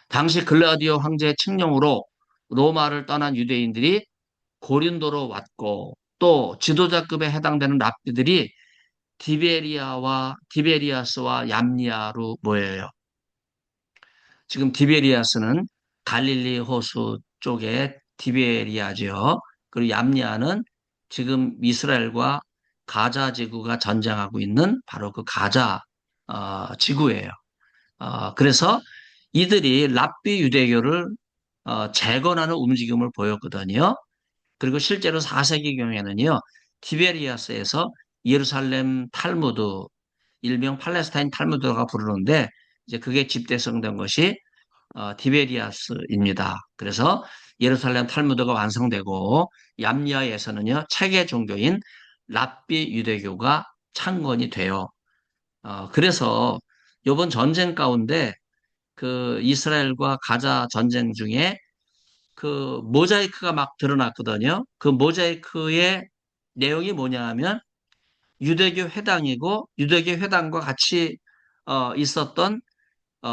당시 글라디오 황제의 칙령으로 로마를 떠난 유대인들이 고린도로 왔고 또 지도자급에 해당되는 랍비들이 디베리아스와 얌니아로 모여요. 지금 디베리아스는 갈릴리 호수 쪽에 디베리아죠. 그리고 얌니아는 지금 이스라엘과 가자 지구가 전쟁하고 있는 바로 그 가자 지구예요. 그래서 이들이 랍비 유대교를 재건하는 움직임을 보였거든요. 그리고 실제로 4세기경에는요, 티베리아스에서 예루살렘 탈무드, 일명 팔레스타인 탈무드가 부르는데, 이제 그게 집대성된 것이 티베리아스입니다. 그래서 예루살렘 탈무드가 완성되고, 얌리아에서는요, 체계 종교인 랍비 유대교가 창건이 돼요. 그래서 이번 전쟁 가운데 그 이스라엘과 가자 전쟁 중에 그 모자이크가 막 드러났거든요. 그 모자이크의 내용이 뭐냐 하면 유대교 회당이고 유대교 회당과 같이 있었던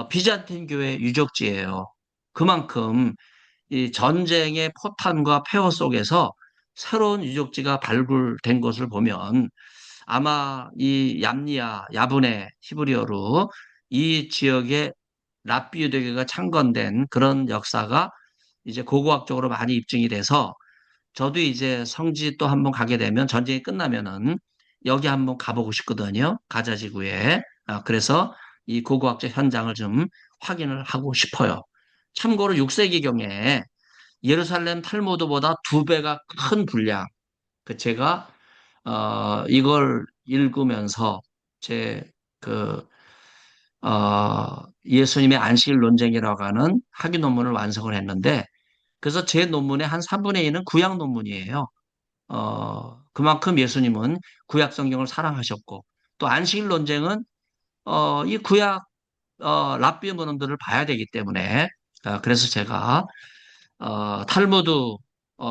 비잔틴 교회 유적지예요. 그만큼 이 전쟁의 포탄과 폐허 속에서 새로운 유적지가 발굴된 것을 보면 아마 이 얌니아, 야분의 히브리어로 이 지역에 랍비 유대교가 창건된 그런 역사가 이제 고고학적으로 많이 입증이 돼서 저도 이제 성지 또 한번 가게 되면 전쟁이 끝나면은 여기 한번 가보고 싶거든요. 가자지구에. 그래서 이 고고학적 현장을 좀 확인을 하고 싶어요. 참고로 6세기경에 예루살렘 탈무드보다 두 배가 큰 분량. 그 제가 이걸 읽으면서 제 그 예수님의 안식일 논쟁이라고 하는 학위 논문을 완성을 했는데 그래서 제 논문의 한 3분의 2는 구약 논문이에요. 그만큼 예수님은 구약 성경을 사랑하셨고, 또 안식일 논쟁은, 이 구약, 랍비 문헌들을 봐야 되기 때문에, 그래서 제가, 탈무드,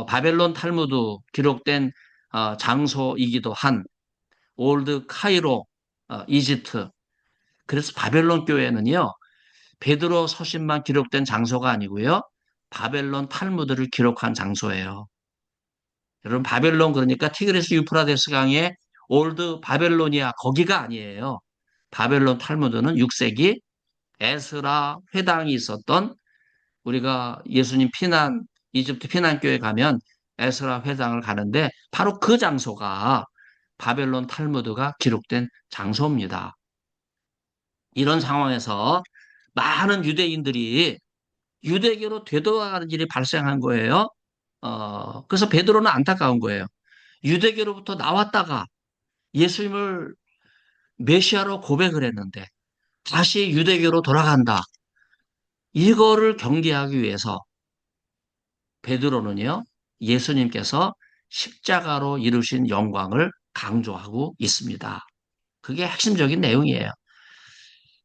바벨론 탈무드 기록된, 장소이기도 한, 올드 카이로, 이집트. 그래서 바벨론 교회는요, 베드로 서신만 기록된 장소가 아니고요, 바벨론 탈무드를 기록한 장소예요. 여러분 바벨론 그러니까 티그리스 유프라데스 강의 올드 바벨로니아 거기가 아니에요. 바벨론 탈무드는 6세기 에스라 회당이 있었던 우리가 예수님 피난 이집트 피난교회 가면 에스라 회당을 가는데 바로 그 장소가 바벨론 탈무드가 기록된 장소입니다. 이런 상황에서 많은 유대인들이 유대교로 되돌아가는 일이 발생한 거예요. 그래서 베드로는 안타까운 거예요. 유대교로부터 나왔다가 예수님을 메시아로 고백을 했는데 다시 유대교로 돌아간다. 이거를 경계하기 위해서 베드로는요, 예수님께서 십자가로 이루신 영광을 강조하고 있습니다. 그게 핵심적인 내용이에요.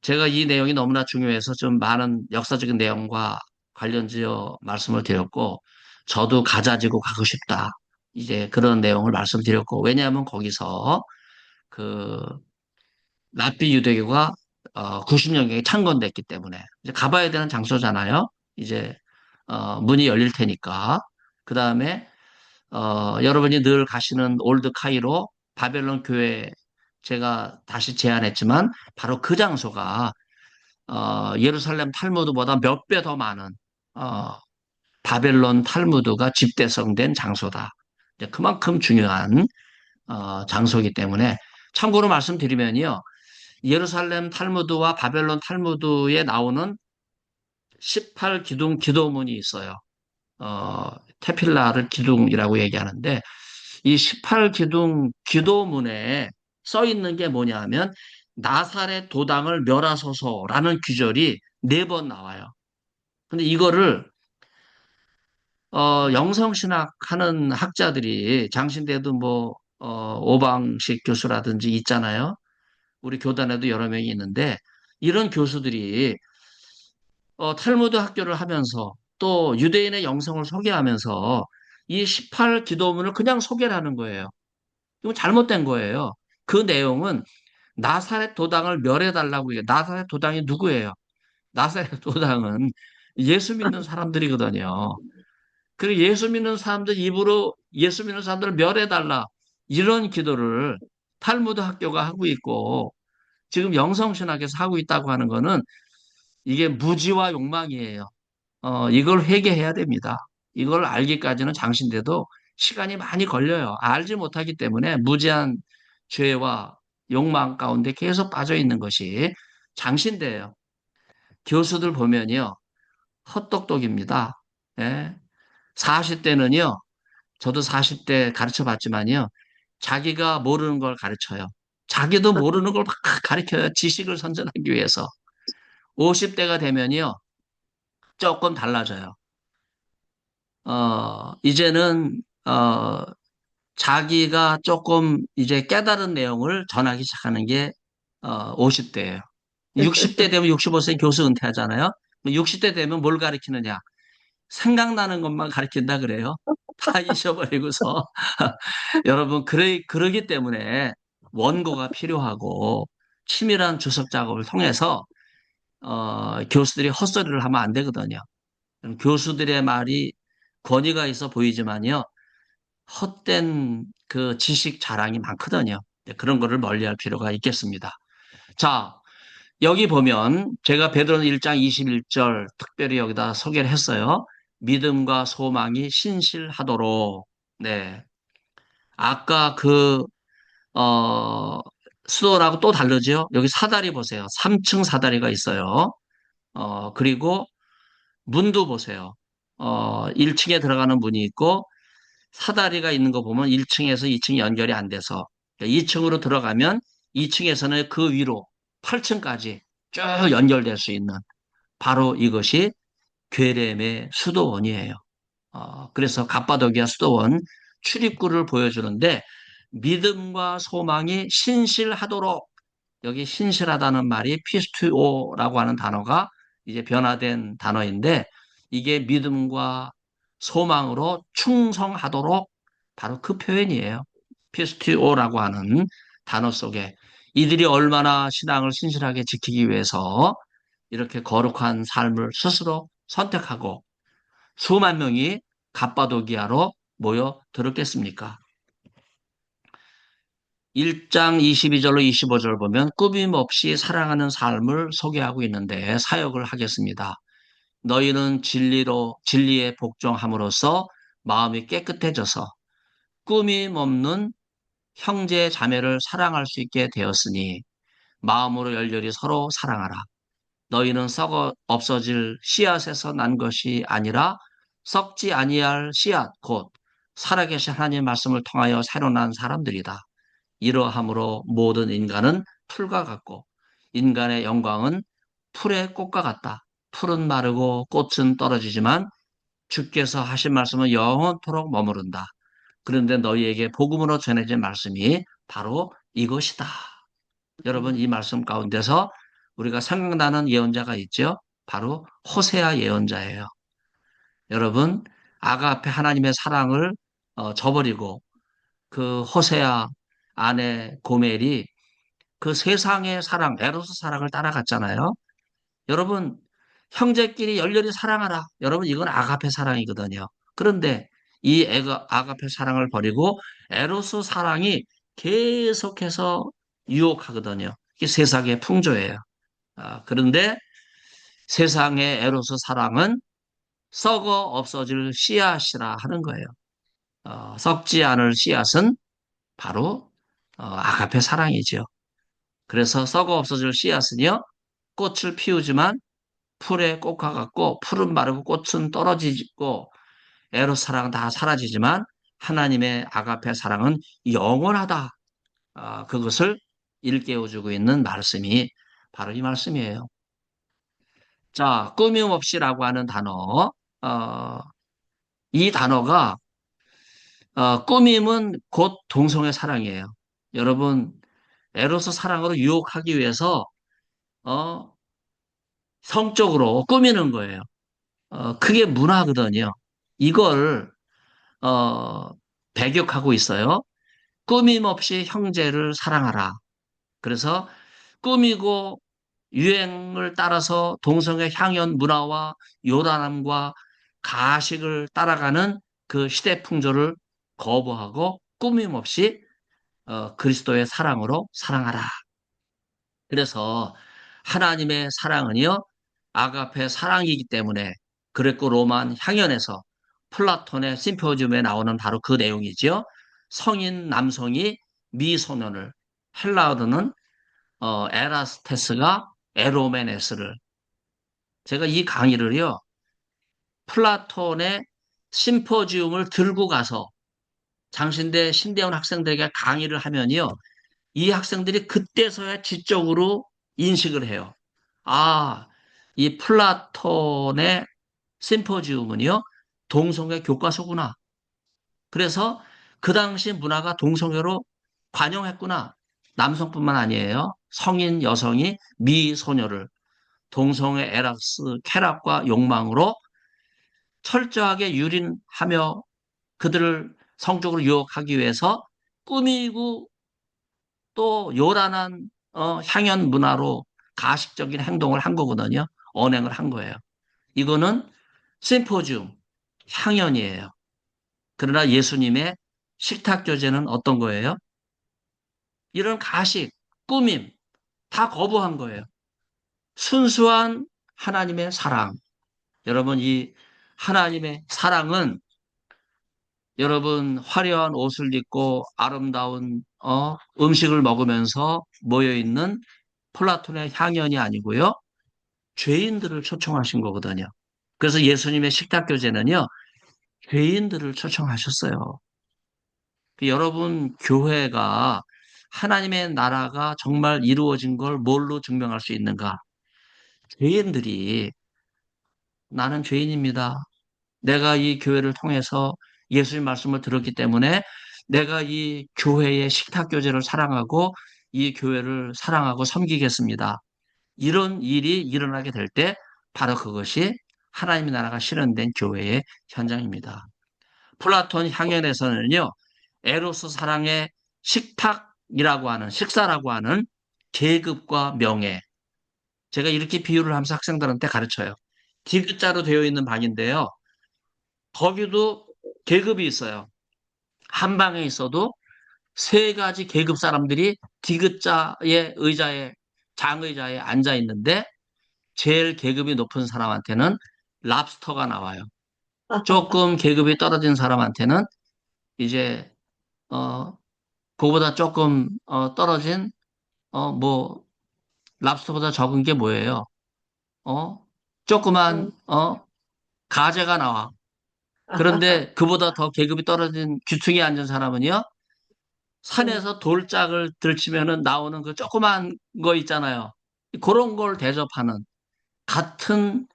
제가 이 내용이 너무나 중요해서 좀 많은 역사적인 내용과 관련지어 말씀을 드렸고, 저도 가자지고 가고 싶다. 이제 그런 내용을 말씀드렸고, 왜냐하면 거기서 그 랍비 유대교가 90년경에 창건됐기 때문에 이제 가봐야 되는 장소잖아요. 이제 문이 열릴 테니까. 그 다음에 여러분이 늘 가시는 올드 카이로 바벨론 교회 제가 다시 제안했지만 바로 그 장소가 예루살렘 탈무드보다 몇 배 더 많은 어, 바벨론 탈무드가 집대성된 장소다. 이제 그만큼 중요한 장소이기 때문에 참고로 말씀드리면요. 예루살렘 탈무드와 바벨론 탈무드에 나오는 18기둥 기도문이 있어요. 테필라를 기둥이라고 얘기하는데 이 18기둥 기도문에 써 있는 게 뭐냐 하면 나사렛 도당을 멸하소서라는 규절이 4번 나와요. 근데 이거를 영성신학 하는 학자들이 장신대도 뭐 오방식 교수라든지 있잖아요. 우리 교단에도 여러 명이 있는데 이런 교수들이 탈무드 학교를 하면서 또 유대인의 영성을 소개하면서 이 18기도문을 그냥 소개를 하는 거예요. 이건 잘못된 거예요. 그 내용은 나사렛 도당을 멸해달라고 해요. 나사렛 도당이 누구예요? 나사렛 도당은 예수 믿는 사람들이거든요. 그리고 예수 믿는 사람들 입으로 예수 믿는 사람들을 멸해달라. 이런 기도를 탈무드 학교가 하고 있고 지금 영성신학에서 하고 있다고 하는 거는 이게 무지와 욕망이에요. 이걸 회개해야 됩니다. 이걸 알기까지는 장신대도 시간이 많이 걸려요. 알지 못하기 때문에 무지한 죄와 욕망 가운데 계속 빠져 있는 것이 장신대예요. 교수들 보면요. 헛똑똑입니다. 예. 40대는요. 저도 40대 가르쳐 봤지만요. 자기가 모르는 걸 가르쳐요. 자기도 모르는 걸 막 가르쳐요. 지식을 선전하기 위해서. 50대가 되면요. 조금 달라져요. 이제는, 자기가 조금 이제 깨달은 내용을 전하기 시작하는 게, 50대예요. 60대 되면 65세 교수 은퇴하잖아요. 60대 되면 뭘 가르치느냐? 생각나는 것만 가르친다 그래요. 다 잊어버리고서. 여러분, 그러기 때문에 원고가 필요하고 치밀한 주석 작업을 통해서, 교수들이 헛소리를 하면 안 되거든요. 교수들의 말이 권위가 있어 보이지만요. 헛된 그 지식 자랑이 많거든요. 네, 그런 거를 멀리할 필요가 있겠습니다. 자, 여기 보면 제가 베드로는 1장 21절 특별히 여기다 소개를 했어요. 믿음과 소망이 신실하도록. 네. 아까 수도라고 또 다르죠? 여기 사다리 보세요. 3층 사다리가 있어요. 그리고 문도 보세요. 1층에 들어가는 문이 있고 사다리가 있는 거 보면 1층에서 2층이 연결이 안 돼서 2층으로 들어가면 2층에서는 그 위로 8층까지 쭉 연결될 수 있는 바로 이것이 괴렘의 수도원이에요. 그래서 갑바도기아 수도원 출입구를 보여주는데 믿음과 소망이 신실하도록 여기 신실하다는 말이 피스투오라고 하는 단어가 이제 변화된 단어인데 이게 믿음과 소망으로 충성하도록 바로 그 표현이에요. 피스투오라고 하는 단어 속에 이들이 얼마나 신앙을 신실하게 지키기 위해서 이렇게 거룩한 삶을 스스로 선택하고 수만 명이 갑바도기아로 모여 들었겠습니까? 1장 22절로 25절 보면 꾸밈없이 사랑하는 삶을 소개하고 있는데 사역을 하겠습니다. 너희는 진리에 복종함으로써 마음이 깨끗해져서 꾸밈 없는 형제 자매를 사랑할 수 있게 되었으니 마음으로 열렬히 서로 사랑하라. 너희는 썩어 없어질 씨앗에서 난 것이 아니라 썩지 아니할 씨앗 곧 살아계신 하나님의 말씀을 통하여 새로 난 사람들이다. 이러함으로 모든 인간은 풀과 같고 인간의 영광은 풀의 꽃과 같다. 풀은 마르고 꽃은 떨어지지만 주께서 하신 말씀은 영원토록 머무른다. 그런데 너희에게 복음으로 전해진 말씀이 바로 이것이다. 여러분, 이 말씀 가운데서 우리가 생각나는 예언자가 있죠? 바로 호세아 예언자예요. 여러분, 아가페 하나님의 사랑을 저버리고 그 호세아 아내 고멜이 그 세상의 사랑, 에로스 사랑을 따라갔잖아요. 여러분, 형제끼리 열렬히 사랑하라. 여러분, 이건 아가페 사랑이거든요. 그런데 이 아가페 사랑을 버리고 에로스 사랑이 계속해서 유혹하거든요. 이게 세상의 풍조예요. 그런데 세상의 에로스 사랑은 썩어 없어질 씨앗이라 하는 거예요. 썩지 않을 씨앗은 바로 아가페 사랑이죠. 그래서 썩어 없어질 씨앗은요, 꽃을 피우지만 풀에 꽃과 같고 풀은 마르고 꽃은 떨어지고 에로스 사랑은 다 사라지지만 하나님의 아가페 사랑은 영원하다. 그것을 일깨워주고 있는 말씀이 바로 이 말씀이에요. 자, 꾸밈없이라고 하는 단어, 어, 이 단어가 꾸밈은 곧 동성의 사랑이에요. 여러분, 에로스 사랑으로 유혹하기 위해서 어, 성적으로 꾸미는 거예요. 그게 문화거든요. 이걸 어, 배격하고 있어요. 꾸밈 없이 형제를 사랑하라. 그래서 꾸미고 유행을 따라서 동성애 향연 문화와 요란함과 가식을 따라가는 그 시대 풍조를 거부하고 꾸밈 없이 그리스도의 사랑으로 사랑하라. 그래서 하나님의 사랑은요, 아가페 사랑이기 때문에 그레코 로만 향연에서 플라톤의 심포지움에 나오는 바로 그 내용이죠. 성인 남성이 미소년을, 헬라어로는 에라스테스가 에로메네스를, 제가 이 강의를요, 플라톤의 심포지움을 들고 가서 장신대 신대원 학생들에게 강의를 하면요, 이 학생들이 그때서야 지적으로 인식을 해요. 아, 이 플라톤의 심포지움은요, 동성애 교과서구나. 그래서 그 당시 문화가 동성애로 관용했구나. 남성뿐만 아니에요. 성인 여성이 미소녀를 동성애 에락스, 쾌락과 욕망으로 철저하게 유린하며 그들을 성적으로 유혹하기 위해서 꾸미고 또 요란한 향연 문화로 가식적인 행동을 한 거거든요. 언행을 한 거예요. 이거는 심포지움, 향연이에요. 그러나 예수님의 식탁 교제는 어떤 거예요? 이런 가식, 꾸밈 다 거부한 거예요. 순수한 하나님의 사랑. 여러분, 이 하나님의 사랑은 여러분 화려한 옷을 입고 아름다운 음식을 먹으면서 모여 있는 플라톤의 향연이 아니고요. 죄인들을 초청하신 거거든요. 그래서 예수님의 식탁 교제는요. 죄인들을 초청하셨어요. 여러분 교회가 하나님의 나라가 정말 이루어진 걸 뭘로 증명할 수 있는가? 죄인들이 나는 죄인입니다. 내가 이 교회를 통해서 예수님 말씀을 들었기 때문에 내가 이 교회의 식탁 교제를 사랑하고 이 교회를 사랑하고 섬기겠습니다. 이런 일이 일어나게 될 때 바로 그것이 하나님의 나라가 실현된 교회의 현장입니다. 플라톤 향연에서는요, 에로스 사랑의 식탁이라고 하는, 식사라고 하는 계급과 명예, 제가 이렇게 비유를 하면서 학생들한테 가르쳐요. 디귿자로 되어 있는 방인데요. 거기도 계급이 있어요. 한 방에 있어도 세 가지 계급 사람들이 디귿자의 의자에, 장의자에 앉아 있는데 제일 계급이 높은 사람한테는 랍스터가 나와요. 조금 계급이 떨어진 사람한테는 이제 어 그거보다 조금 떨어진 뭐 랍스터보다 적은 게 뭐예요? 어 조그만 음. 가재가 나와. 그런데 그보다 더 계급이 떨어진 귀퉁이에 앉은 사람은요, 음. 산에서 돌짝을 들치면은 나오는 그 조그만 거 있잖아요. 그런 걸 대접하는 같은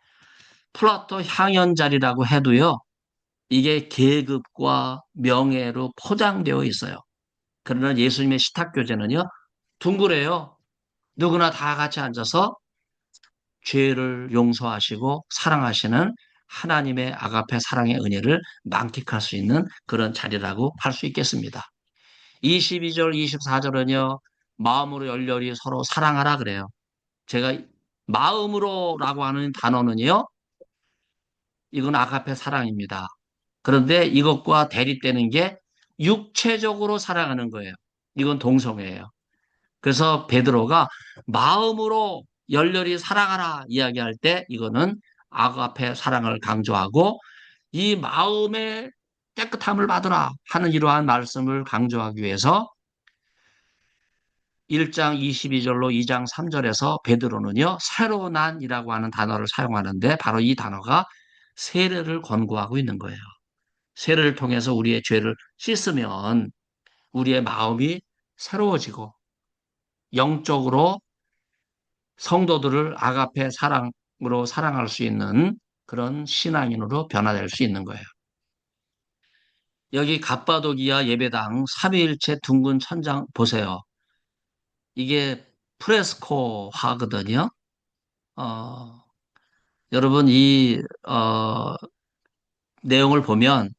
플라토 향연자리라고 해도요, 이게 계급과 명예로 포장되어 있어요. 그러나 예수님의 시탁교제는요, 둥그래요. 누구나 다 같이 앉아서 죄를 용서하시고 사랑하시는 하나님의 아가페 사랑의 은혜를 만끽할 수 있는 그런 자리라고 할 수 있겠습니다. 22절, 24절은요, 마음으로 열렬히 서로 사랑하라 그래요. 제가 마음으로라고 하는 단어는요, 이건 아가페 사랑입니다. 그런데 이것과 대립되는 게 육체적으로 사랑하는 거예요. 이건 동성애예요. 그래서 베드로가 마음으로 열렬히 사랑하라 이야기할 때 이거는 아가페 사랑을 강조하고 이 마음의 깨끗함을 받으라 하는 이러한 말씀을 강조하기 위해서 1장 22절로 2장 3절에서 베드로는요, 새로 난이라고 하는 단어를 사용하는데 바로 이 단어가 세례를 권고하고 있는 거예요. 세례를 통해서 우리의 죄를 씻으면 우리의 마음이 새로워지고 영적으로 성도들을 아가페 사랑으로 사랑할 수 있는 그런 신앙인으로 변화될 수 있는 거예요. 여기 갑바도기아 예배당 삼위일체 둥근 천장 보세요. 이게 프레스코화거든요. 어, 여러분 내용을 보면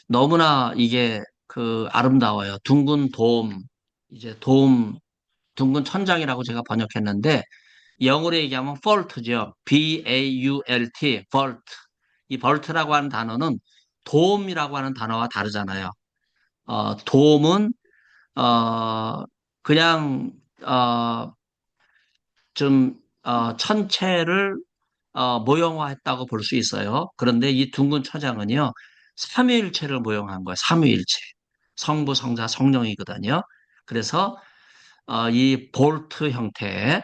너무나 이게 그 아름다워요. 둥근 돔, 이제 둥근 천장이라고 제가 번역했는데 영어로 얘기하면 fault죠. B-A-U-L-T, fault. 이 fault라고 하는 단어는 도움이라고 하는 단어와 다르잖아요. 도움은 그냥 어, 좀 천체를 모형화했다고 볼 수 있어요. 그런데 이 둥근 천장은요, 삼위일체를 모형한 거예요. 삼위일체. 성부, 성자, 성령이거든요. 그래서 이 볼트 형태,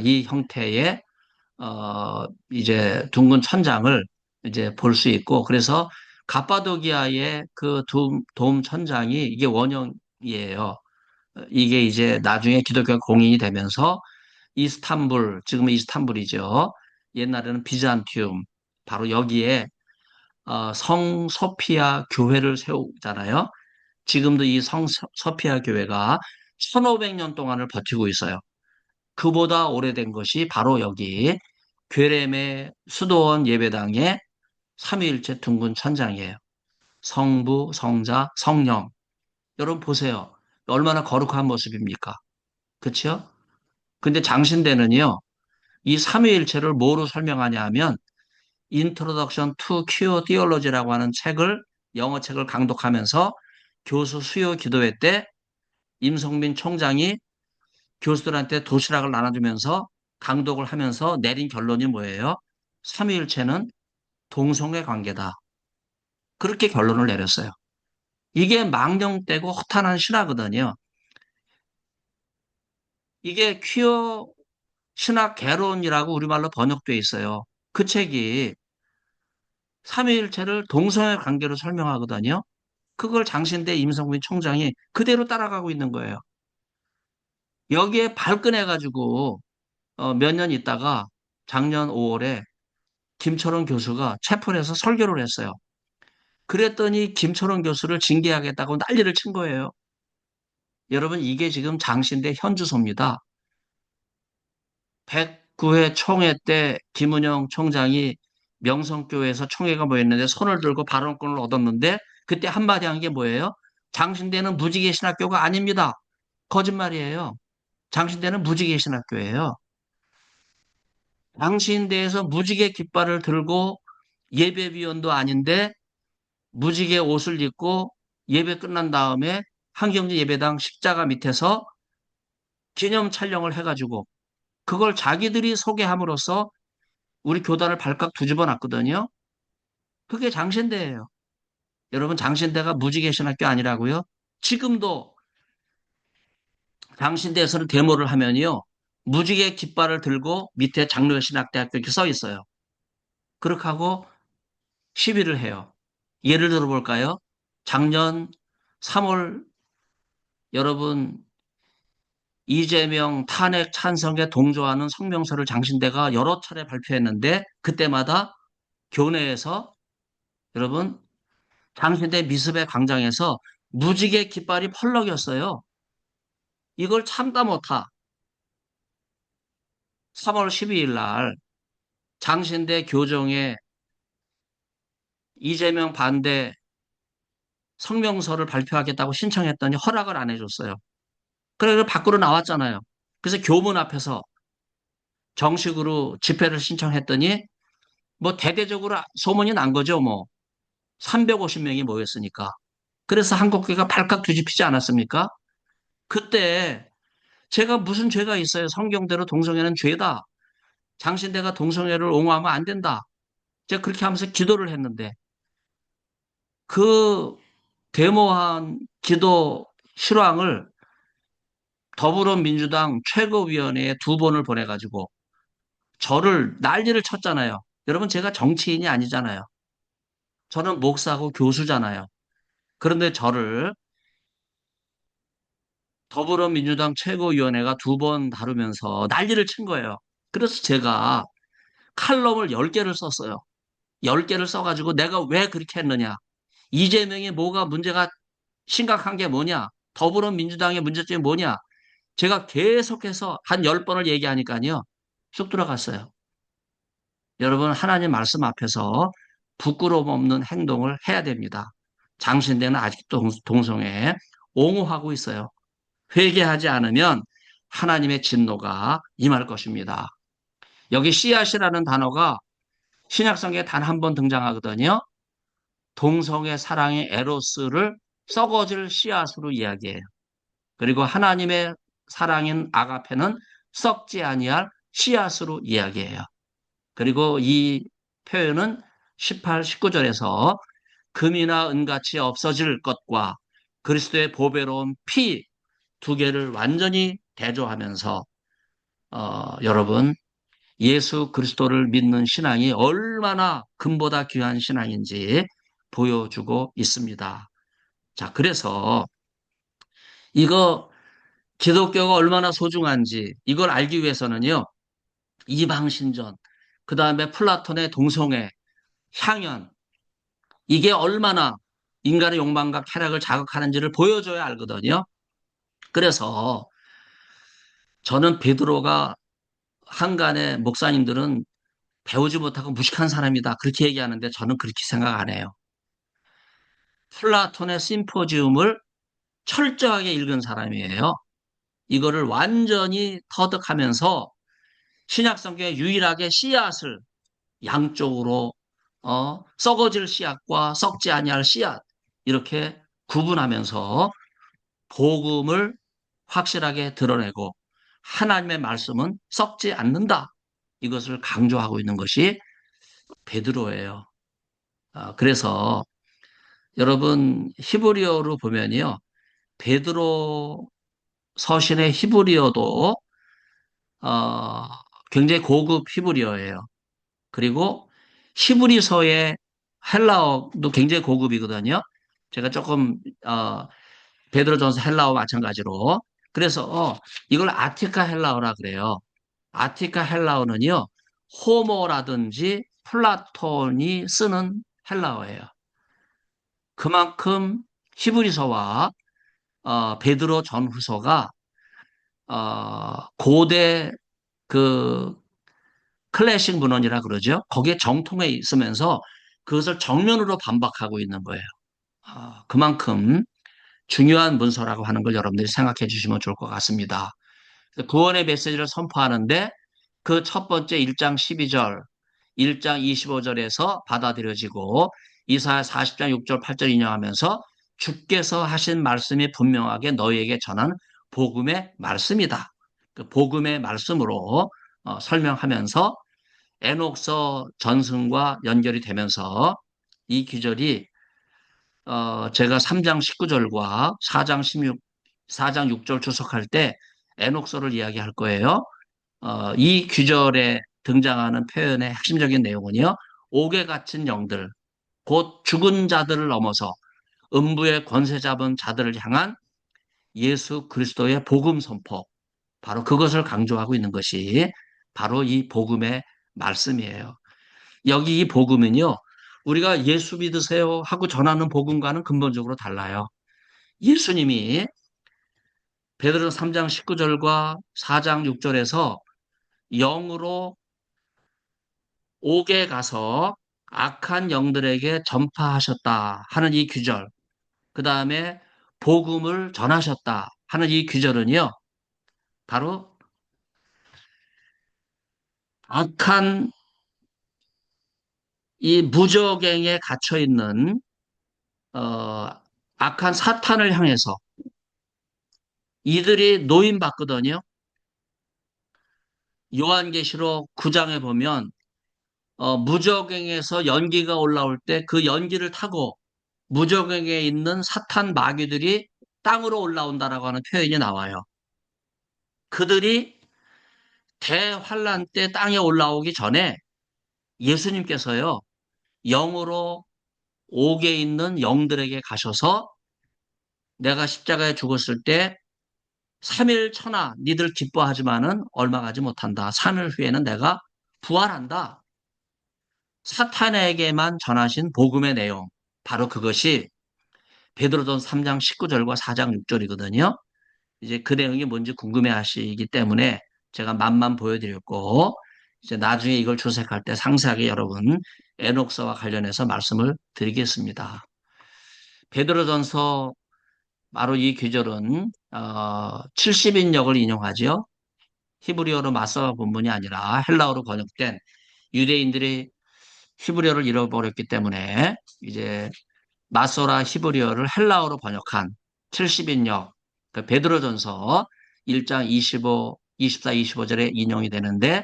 이 형태의 이제 둥근 천장을 이제 볼 수 있고, 그래서 갑바도기아의 그 돔 천장이 이게 원형이에요. 이게 이제 나중에 기독교가 공인이 되면서 이스탄불, 지금은 이스탄불이죠. 옛날에는 비잔티움, 바로 여기에 성 소피아 교회를 세우잖아요. 지금도 이 성 소피아 교회가 1500년 동안을 버티고 있어요. 그보다 오래된 것이 바로 여기 괴렘의 수도원 예배당의 삼위일체 둥근 천장이에요. 성부, 성자, 성령. 여러분 보세요. 얼마나 거룩한 모습입니까? 그렇죠? 근데 장신대는요. 이 삼위일체를 뭐로 설명하냐 하면 Introduction to Queer Theology라고 하는 책을 영어 책을 강독하면서 교수 수요 기도회 때 임성빈 총장이 교수들한테 도시락을 나눠주면서 강독을 하면서 내린 결론이 뭐예요? 삼위일체는 동성애 관계다. 그렇게 결론을 내렸어요. 이게 망령되고 허탄한 신화거든요. 이게 퀴어 신학 개론이라고 우리말로 번역되어 있어요. 그 책이 삼위일체를 동성애 관계로 설명하거든요. 그걸 장신대 임성빈 총장이 그대로 따라가고 있는 거예요. 여기에 발끈해가지고 몇 년 있다가 작년 5월에 김철원 교수가 체포해서 설교를 했어요. 그랬더니 김철원 교수를 징계하겠다고 난리를 친 거예요. 여러분 이게 지금 장신대 현주소입니다. 109회 총회 때 김은영 총장이 명성교회에서 총회가 모였는데 손을 들고 발언권을 얻었는데 그때 한마디 한 게 뭐예요? 장신대는 무지개 신학교가 아닙니다. 거짓말이에요. 장신대는 무지개 신학교예요. 장신대에서 무지개 깃발을 들고 예배위원도 아닌데 무지개 옷을 입고 예배 끝난 다음에 한경제 예배당 십자가 밑에서 기념 촬영을 해가지고 그걸 자기들이 소개함으로써 우리 교단을 발칵 뒤집어 놨거든요. 그게 장신대예요. 여러분 장신대가 무지개 신학교 아니라고요? 지금도 장신대에서는 데모를 하면요. 무지개 깃발을 들고 밑에 장로신학대학교 이렇게 써 있어요. 그렇게 하고 시위를 해요. 예를 들어 볼까요? 작년 3월 여러분 이재명 탄핵 찬성에 동조하는 성명서를 장신대가 여러 차례 발표했는데 그때마다 교내에서 여러분 장신대 미습의 광장에서 무지개 깃발이 펄럭였어요. 이걸 참다 못하 3월 12일 날 장신대 교정에 이재명 반대 성명서를 발표하겠다고 신청했더니 허락을 안 해줬어요. 그래서 밖으로 나왔잖아요. 그래서 교문 앞에서 정식으로 집회를 신청했더니 뭐 대대적으로 소문이 난 거죠. 뭐 350명이 모였으니까. 그래서 한국교회가 발칵 뒤집히지 않았습니까? 그때 제가 무슨 죄가 있어요? 성경대로 동성애는 죄다. 장신대가 동성애를 옹호하면 안 된다. 제가 그렇게 하면서 기도를 했는데 그 데모한 기도 실황을 더불어민주당 최고위원회에 2번을 보내가지고 저를 난리를 쳤잖아요. 여러분, 제가 정치인이 아니잖아요. 저는 목사고 교수잖아요. 그런데 저를 더불어민주당 최고위원회가 2번 다루면서 난리를 친 거예요. 그래서 제가 칼럼을 10개를 썼어요. 10개를 써가지고 내가 왜 그렇게 했느냐. 이재명이 뭐가 문제가 심각한 게 뭐냐. 더불어민주당의 문제점이 뭐냐. 제가 계속해서 한 10번을 얘기하니까요. 쑥 들어갔어요. 여러분, 하나님 말씀 앞에서 부끄러움 없는 행동을 해야 됩니다. 장신대는 아직도 동성애에 옹호하고 있어요. 회개하지 않으면 하나님의 진노가 임할 것입니다. 여기 씨앗이라는 단어가 신약성경에 단 한 번 등장하거든요. 동성애 사랑의 에로스를 썩어질 씨앗으로 이야기해요. 그리고 하나님의 사랑인 아가페는 썩지 아니할 씨앗으로 이야기해요. 그리고 이 표현은 18, 19절에서 금이나 은같이 없어질 것과 그리스도의 보배로운 피 2개를 완전히 대조하면서 여러분 예수 그리스도를 믿는 신앙이 얼마나 금보다 귀한 신앙인지 보여주고 있습니다. 자, 그래서 이거 기독교가 얼마나 소중한지 이걸 알기 위해서는요. 이방신전, 그 다음에 플라톤의 동성애, 향연, 이게 얼마나 인간의 욕망과 쾌락을 자극하는지를 보여줘야 알거든요. 그래서 저는 베드로가 한간의 목사님들은 배우지 못하고 무식한 사람이다. 그렇게 얘기하는데 저는 그렇게 생각 안 해요. 플라톤의 심포지움을 철저하게 읽은 사람이에요. 이거를 완전히 터득하면서 신약성경에 유일하게 씨앗을 양쪽으로 썩어질 씨앗과 썩지 아니할 씨앗 이렇게 구분하면서 복음을 확실하게 드러내고 하나님의 말씀은 썩지 않는다. 이것을 강조하고 있는 것이 베드로예요. 그래서 여러분 히브리어로 보면요. 베드로 서신의 히브리어도 어, 굉장히 고급 히브리어예요. 그리고 히브리서의 헬라어도 굉장히 고급이거든요. 제가 조금 베드로전서 헬라어 마찬가지로 그래서 이걸 아티카 헬라어라 그래요. 아티카 헬라어는요. 호모라든지 플라톤이 쓰는 헬라어예요. 그만큼 히브리서와 베드로 전후서가 고대 그 클래식 문헌이라 그러죠. 거기에 정통해 있으면서 그것을 정면으로 반박하고 있는 거예요. 그만큼 중요한 문서라고 하는 걸 여러분들이 생각해 주시면 좋을 것 같습니다. 구원의 메시지를 선포하는데 그 첫 번째 1장 12절, 1장 25절에서 받아들여지고 이사야 40장 6절 8절 인용하면서 주께서 하신 말씀이 분명하게 너희에게 전한 복음의 말씀이다. 그 복음의 말씀으로 설명하면서 에녹서 전승과 연결이 되면서 이 기절이 제가 3장 19절과 4장 4장 6절 주석할 때 에녹서를 이야기할 거예요. 이 규절에 등장하는 표현의 핵심적인 내용은요. 옥에 갇힌 영들, 곧 죽은 자들을 넘어서 음부의 권세 잡은 자들을 향한 예수 그리스도의 복음 선포, 바로 그것을 강조하고 있는 것이 바로 이 복음의 말씀이에요. 여기 이 복음은요. 우리가 예수 믿으세요 하고 전하는 복음과는 근본적으로 달라요. 예수님이 베드로 3장 19절과 4장 6절에서 영으로 옥에 가서 악한 영들에게 전파하셨다 하는 이 규절, 그 다음에 복음을 전하셨다 하는 이 규절은요, 바로 악한 이 무저갱에 갇혀 있는 어, 악한 사탄을 향해서 이들이 노임받거든요. 요한계시록 9장에 보면 무저갱에서 연기가 올라올 때 그 연기를 타고 무저갱에 있는 사탄 마귀들이 땅으로 올라온다라고 하는 표현이 나와요. 그들이 대환란 때 땅에 올라오기 전에 예수님께서요, 영으로 옥에 있는 영들에게 가셔서 내가 십자가에 죽었을 때 3일 천하 니들 기뻐하지만은 얼마 가지 못한다. 3일 후에는 내가 부활한다. 사탄에게만 전하신 복음의 내용. 바로 그것이 베드로전 3장 19절과 4장 6절이거든요. 이제 그 내용이 뭔지 궁금해 하시기 때문에 제가 맛만 보여드렸고, 이제 나중에 이걸 주색할 때 상세하게 여러분 에녹서와 관련해서 말씀을 드리겠습니다. 베드로전서 바로 이 규절은 70인역을 인용하죠. 히브리어로 마서 본문이 아니라 헬라어로 번역된 유대인들이 히브리어를 잃어버렸기 때문에 이제 마소라 히브리어를 헬라어로 번역한 70인역 베드로전서 1장 25, 24, 25절에 인용이 되는데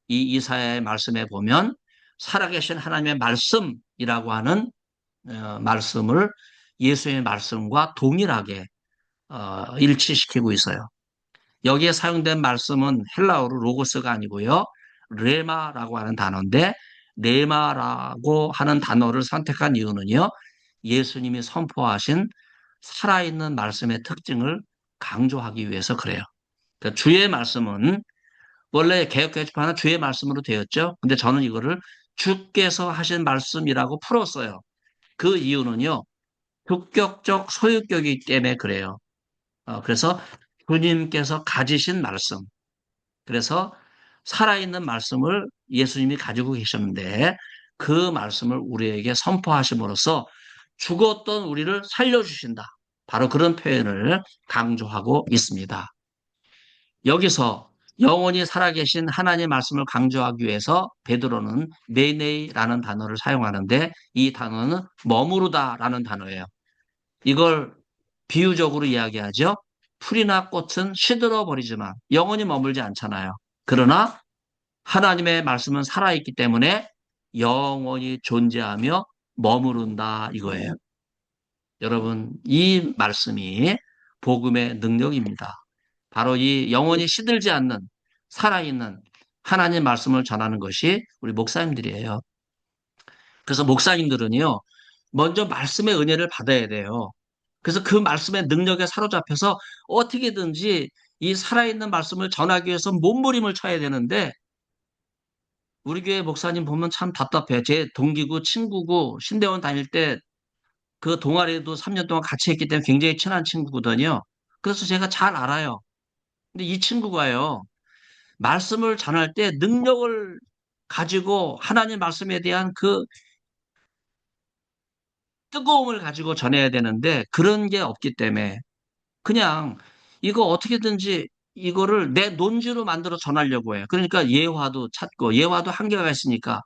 이 이사야의 말씀에 보면 살아계신 하나님의 말씀이라고 하는 말씀을 예수의 말씀과 동일하게 일치시키고 있어요. 여기에 사용된 말씀은 헬라어로 로고스가 아니고요. 레마라고 하는 단어인데 레마라고 하는 단어를 선택한 이유는요. 예수님이 선포하신 살아있는 말씀의 특징을 강조하기 위해서 그래요. 그러니까 주의 말씀은 원래 개역 개정판은 주의 말씀으로 되었죠. 근데 저는 이거를 주께서 하신 말씀이라고 풀었어요. 그 이유는요. 국격적 소유격이기 때문에 그래요. 그래서 주님께서 가지신 말씀. 그래서 살아있는 말씀을 예수님이 가지고 계셨는데 그 말씀을 우리에게 선포하심으로써 죽었던 우리를 살려주신다. 바로 그런 표현을 강조하고 있습니다. 여기서 영원히 살아계신 하나님의 말씀을 강조하기 위해서 베드로는 메네이라는 단어를 사용하는데 이 단어는 머무르다라는 단어예요. 이걸 비유적으로 이야기하죠. 풀이나 꽃은 시들어 버리지만 영원히 머물지 않잖아요. 그러나 하나님의 말씀은 살아있기 때문에 영원히 존재하며 머무른다 이거예요. 여러분, 이 말씀이 복음의 능력입니다. 바로 이 영원히 시들지 않는 살아있는 하나님 말씀을 전하는 것이 우리 목사님들이에요. 그래서 목사님들은요, 먼저 말씀의 은혜를 받아야 돼요. 그래서 그 말씀의 능력에 사로잡혀서 어떻게든지 이 살아있는 말씀을 전하기 위해서 몸부림을 쳐야 되는데 우리 교회 목사님 보면 참 답답해요. 제 동기고 친구고 신대원 다닐 때 그 동아리에도 3년 동안 같이 했기 때문에 굉장히 친한 친구거든요. 그래서 제가 잘 알아요. 근데 이 친구가요, 말씀을 전할 때 능력을 가지고 하나님 말씀에 대한 그 뜨거움을 가지고 전해야 되는데 그런 게 없기 때문에 그냥 이거 어떻게든지 이거를 내 논지로 만들어 전하려고 해요. 그러니까 예화도 찾고 예화도 한계가 있으니까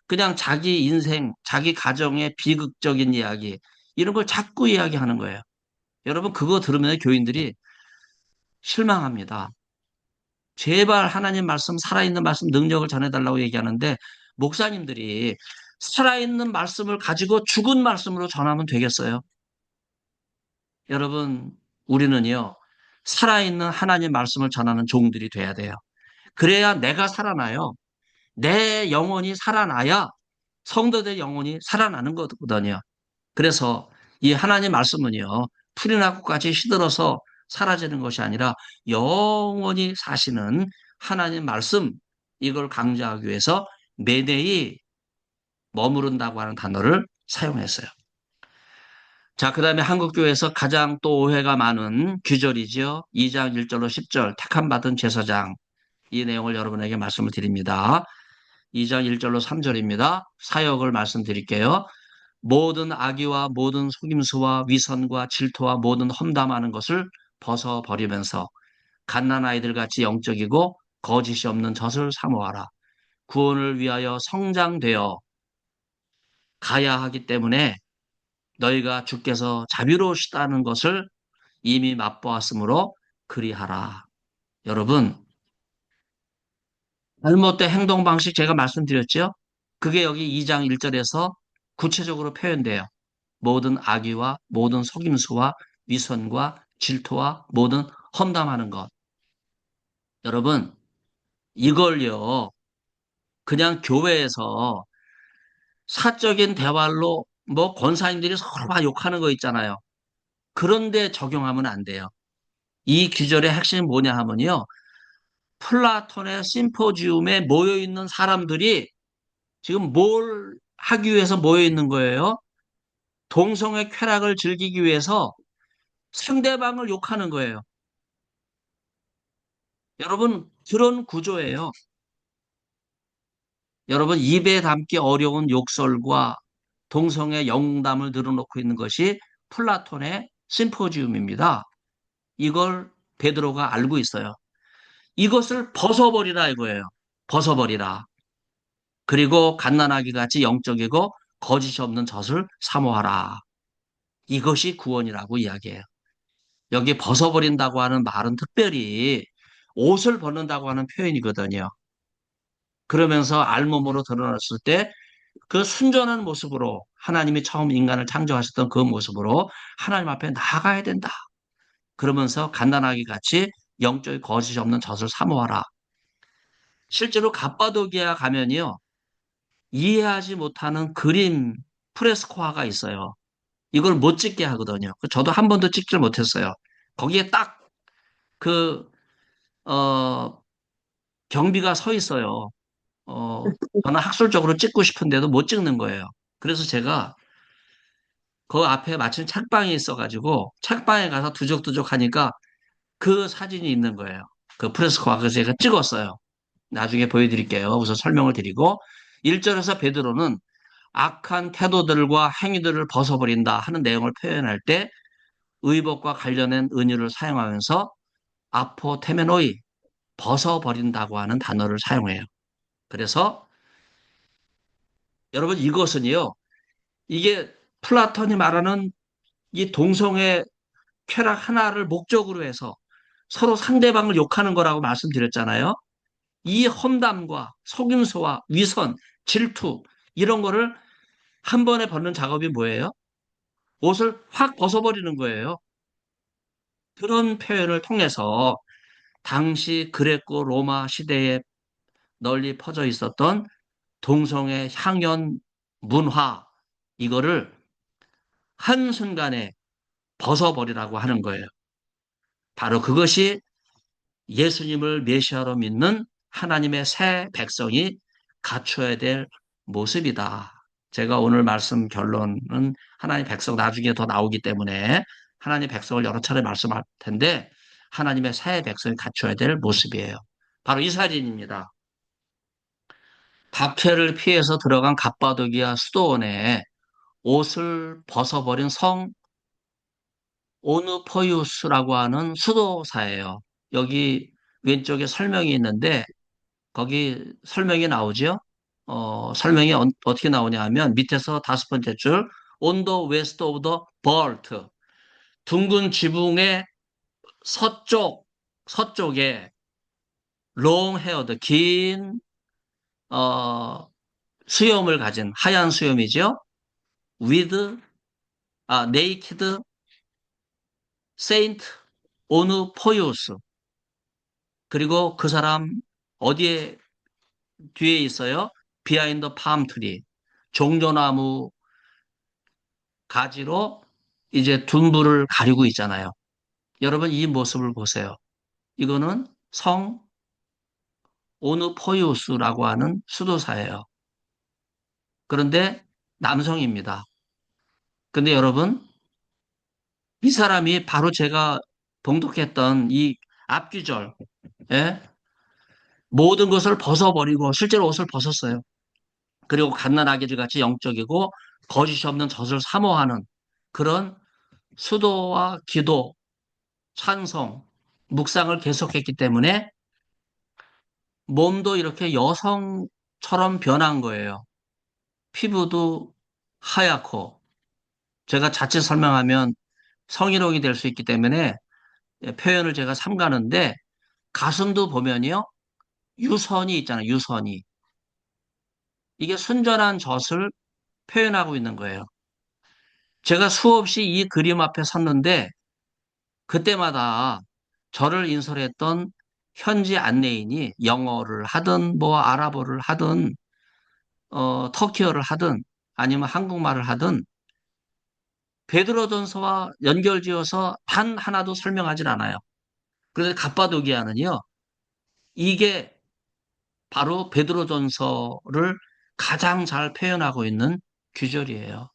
그냥 자기 인생, 자기 가정의 비극적인 이야기 이런 걸 자꾸 이야기하는 거예요. 여러분 그거 들으면 교인들이 실망합니다. 제발 하나님 말씀, 살아있는 말씀 능력을 전해달라고 얘기하는데 목사님들이 살아있는 말씀을 가지고 죽은 말씀으로 전하면 되겠어요? 여러분, 우리는요, 살아있는 하나님 말씀을 전하는 종들이 돼야 돼요. 그래야 내가 살아나요. 내 영혼이 살아나야 성도들 영혼이 살아나는 거거든요. 그래서 이 하나님 말씀은요, 풀이나 꽃까지 시들어서 사라지는 것이 아니라 영원히 사시는 하나님 말씀, 이걸 강조하기 위해서 매대이 머무른다고 하는 단어를 사용했어요. 자, 그 다음에 한국교회에서 가장 또 오해가 많은 규절이죠. 2장 1절로 10절, 택함받은 제사장. 이 내용을 여러분에게 말씀을 드립니다. 2장 1절로 3절입니다. 사역을 말씀드릴게요. 모든 악의와 모든 속임수와 위선과 질투와 모든 험담하는 것을 벗어버리면서 갓난아이들 같이 영적이고 거짓이 없는 젖을 사모하라. 구원을 위하여 성장되어 가야 하기 때문에 너희가 주께서 자비로우시다는 것을 이미 맛보았으므로 그리하라. 여러분, 잘못된 행동 방식 제가 말씀드렸죠? 그게 여기 2장 1절에서 구체적으로 표현돼요. 모든 악의와 모든 속임수와 위선과 질투와 모든 험담하는 것. 여러분, 이걸요, 그냥 교회에서 사적인 대화로 뭐 권사님들이 서로 막 욕하는 거 있잖아요. 그런데 적용하면 안 돼요. 이 규절의 핵심이 뭐냐 하면요. 플라톤의 심포지움에 모여 있는 사람들이 지금 뭘 하기 위해서 모여 있는 거예요? 동성애 쾌락을 즐기기 위해서 상대방을 욕하는 거예요. 여러분, 그런 구조예요. 여러분, 입에 담기 어려운 욕설과 동성애 영담을 늘어놓고 있는 것이 플라톤의 심포지움입니다. 이걸 베드로가 알고 있어요. 이것을 벗어버리라 이거예요. 벗어버리라. 그리고 갓난아기 같이 영적이고 거짓이 없는 젖을 사모하라. 이것이 구원이라고 이야기해요. 여기 벗어버린다고 하는 말은 특별히 옷을 벗는다고 하는 표현이거든요. 그러면서 알몸으로 드러났을 때 그 순전한 모습으로 하나님이 처음 인간을 창조하셨던 그 모습으로 하나님 앞에 나아가야 된다. 그러면서 갓난아기 같이 영적인 거짓이 없는 젖을 사모하라. 실제로 갑바도기아 가면요. 이해하지 못하는 그림 프레스코화가 있어요. 이걸 못 찍게 하거든요. 저도 한 번도 찍질 못했어요. 거기에 딱 그, 어, 경비가 서 있어요. 저는 학술적으로 찍고 싶은데도 못 찍는 거예요. 그래서 제가 그 앞에 마침 책방이 있어가지고 책방에 가서 두적두적 하니까 그 사진이 있는 거예요. 그 프레스코화. 그래서 제가 찍었어요. 나중에 보여드릴게요. 우선 설명을 드리고 1절에서 베드로는 악한 태도들과 행위들을 벗어버린다 하는 내용을 표현할 때 의복과 관련된 은유를 사용하면서 아포테메노이 벗어버린다고 하는 단어를 사용해요. 그래서 여러분 이것은요. 이게 플라톤이 말하는 이 동성애 쾌락 하나를 목적으로 해서 서로 상대방을 욕하는 거라고 말씀드렸잖아요. 이 험담과 속임수와 위선, 질투 이런 거를 한 번에 벗는 작업이 뭐예요? 옷을 확 벗어버리는 거예요. 그런 표현을 통해서 당시 그레코 로마 시대에 널리 퍼져 있었던 동성애 향연 문화 이거를 한순간에 벗어버리라고 하는 거예요. 바로 그것이 예수님을 메시아로 믿는 하나님의 새 백성이 갖춰야 될 모습이다. 제가 오늘 말씀 결론은 하나님 백성 나중에 더 나오기 때문에 하나님 백성을 여러 차례 말씀할 텐데 하나님의 새 백성이 갖춰야 될 모습이에요. 바로 이 사진입니다. 박해를 피해서 들어간 갑바도기아 수도원에 옷을 벗어버린 성 오누포유스라고 하는 수도사예요. 여기 왼쪽에 설명이 있는데 거기 설명이 나오죠. 설명이 떻게 나오냐 하면 밑에서 다섯 번째 줄 on the west of the belt 둥근 지붕의 서쪽에 long haired 긴 수염을 가진 하얀 수염이죠. with naked saint 오누포이오스 그리고 그 사람 어디에 뒤에 있어요? behind the palm tree 종려나무 가지로 이제 둔부를 가리고 있잖아요. 여러분 이 모습을 보세요. 이거는 성 오누포이오스라고 하는 수도사예요. 그런데 남성입니다. 근데 여러분, 이 사람이 바로 제가 봉독했던 이 앞귀절, 예? 모든 것을 벗어버리고 실제로 옷을 벗었어요. 그리고 갓난아기들 같이 영적이고 거짓이 없는 젖을 사모하는 그런 수도와 기도, 찬송, 묵상을 계속했기 때문에 몸도 이렇게 여성처럼 변한 거예요. 피부도 하얗고 제가 자칫 설명하면 성희롱이 될 수 있기 때문에 표현을 제가 삼가는데 가슴도 보면요. 유선이 있잖아요. 유선이. 이게 순전한 젖을 표현하고 있는 거예요. 제가 수없이 이 그림 앞에 섰는데 그때마다 저를 인솔했던 현지 안내인이 영어를 하든 뭐 아랍어를 하든 터키어를 하든 아니면 한국말을 하든 베드로전서와 연결지어서 단 하나도 설명하진 않아요. 그래서 갑바도기아는요. 이게 바로 베드로전서를 가장 잘 표현하고 있는 규절이에요.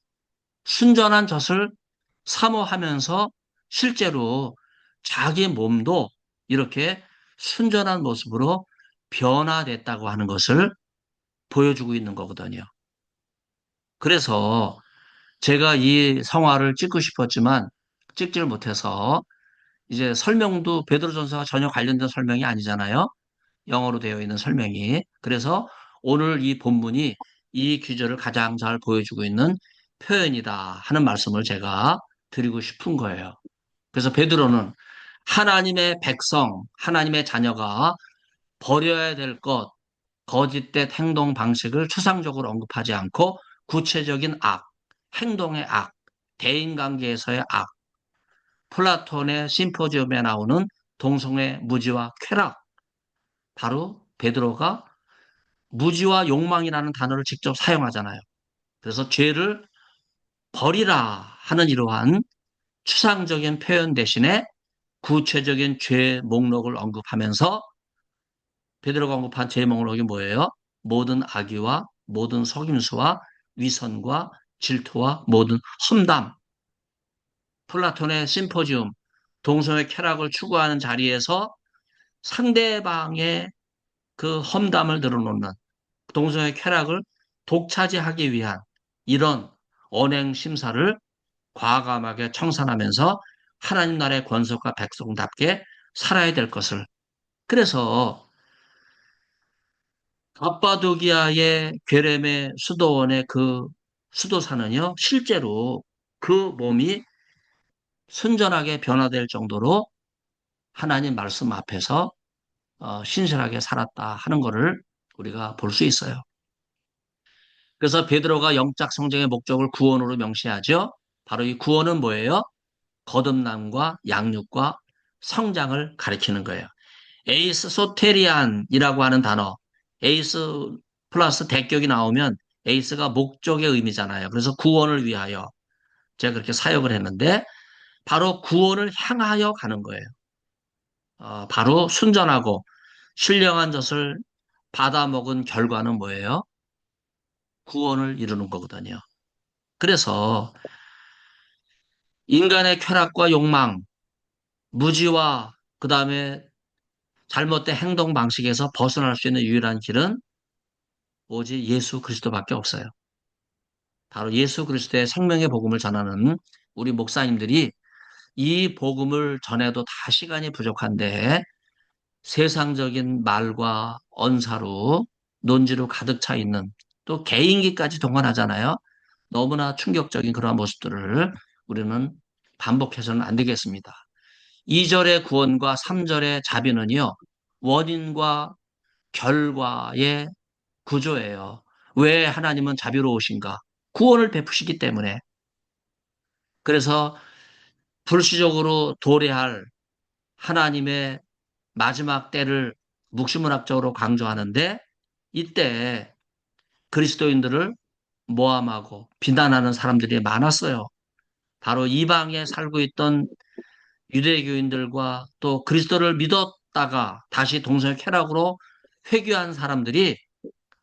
순전한 젖을 사모하면서 실제로 자기 몸도 이렇게 순전한 모습으로 변화됐다고 하는 것을 보여주고 있는 거거든요. 그래서 제가 이 성화를 찍고 싶었지만 찍지를 못해서 이제 설명도 베드로전서와 전혀 관련된 설명이 아니잖아요. 영어로 되어 있는 설명이. 그래서 오늘 이 본문이 이 규절을 가장 잘 보여주고 있는 표현이다 하는 말씀을 제가 드리고 싶은 거예요. 그래서 베드로는 하나님의 백성, 하나님의 자녀가 버려야 될 것, 거짓된 행동 방식을 추상적으로 언급하지 않고 구체적인 악, 행동의 악, 대인관계에서의 악, 플라톤의 심포지움에 나오는 동성애 무지와 쾌락, 바로 베드로가 무지와 욕망이라는 단어를 직접 사용하잖아요. 그래서 죄를 버리라 하는 이러한 추상적인 표현 대신에 구체적인 죄 목록을 언급하면서 베드로가 언급한 죄 목록이 뭐예요? 모든 악의와 모든 속임수와 위선과 질투와 모든 험담, 플라톤의 심포지움, 동성애 쾌락을 추구하는 자리에서 상대방의 그 험담을 늘어놓는 동성애 쾌락을 독차지하기 위한 이런 언행 심사를 과감하게 청산하면서 하나님 나라의 권속과 백성답게 살아야 될 것을. 그래서 갑바도기아의 괴렘의 수도원의 그 수도사는요, 실제로 그 몸이 순전하게 변화될 정도로 하나님 말씀 앞에서 신실하게 살았다 하는 것을 우리가 볼 수 있어요. 그래서 베드로가 영적 성장의 목적을 구원으로 명시하죠. 바로 이 구원은 뭐예요? 거듭남과 양육과 성장을 가리키는 거예요. 에이스 소테리안이라고 하는 단어, 에이스 플러스 대격이 나오면 에이스가 목적의 의미잖아요. 그래서 구원을 위하여 제가 그렇게 사역을 했는데 바로 구원을 향하여 가는 거예요. 바로 순전하고 신령한 젖을 받아먹은 결과는 뭐예요? 구원을 이루는 거거든요. 그래서 인간의 쾌락과 욕망, 무지와 그 다음에 잘못된 행동 방식에서 벗어날 수 있는 유일한 길은 오직 예수 그리스도밖에 없어요. 바로 예수 그리스도의 생명의 복음을 전하는 우리 목사님들이 이 복음을 전해도 다 시간이 부족한데 세상적인 말과 언사로 논지로 가득 차 있는 또 개인기까지 동원하잖아요. 너무나 충격적인 그러한 모습들을 우리는 반복해서는 안 되겠습니다. 2절의 구원과 3절의 자비는요, 원인과 결과의 구조예요. 왜 하나님은 자비로우신가? 구원을 베푸시기 때문에. 그래서 불시적으로 도래할 하나님의 마지막 때를 묵시문학적으로 강조하는데 이때 그리스도인들을 모함하고 비난하는 사람들이 많았어요. 바로 이방에 살고 있던 유대교인들과 또 그리스도를 믿었다가 다시 동성애 쾌락으로 회귀한 사람들이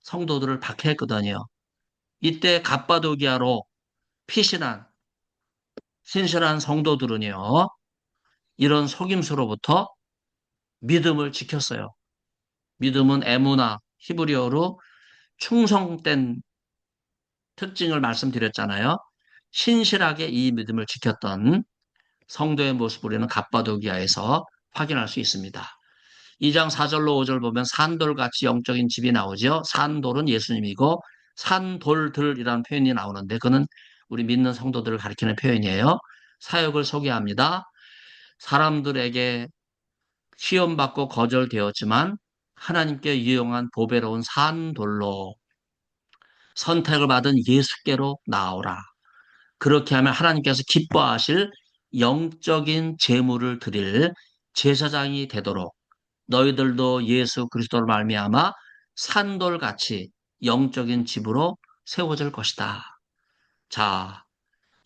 성도들을 박해했거든요. 이때 갑바도기아로 피신한 신실한 성도들은요, 이런 속임수로부터 믿음을 지켰어요. 믿음은 에무나, 히브리어로 충성된 특징을 말씀드렸잖아요. 신실하게 이 믿음을 지켰던 성도의 모습을 우리는 갑바도기아에서 확인할 수 있습니다. 2장 4절로 5절 보면 산돌같이 영적인 집이 나오죠. 산돌은 예수님이고 산돌들이라는 표현이 나오는데 그는 우리 믿는 성도들을 가리키는 표현이에요. 사역을 소개합니다. 사람들에게 시험받고 거절되었지만 하나님께 유용한 보배로운 산돌로 선택을 받은 예수께로 나오라. 그렇게 하면 하나님께서 기뻐하실 영적인 제물을 드릴 제사장이 되도록 너희들도 예수 그리스도를 말미암아 산돌같이 영적인 집으로 세워질 것이다. 자,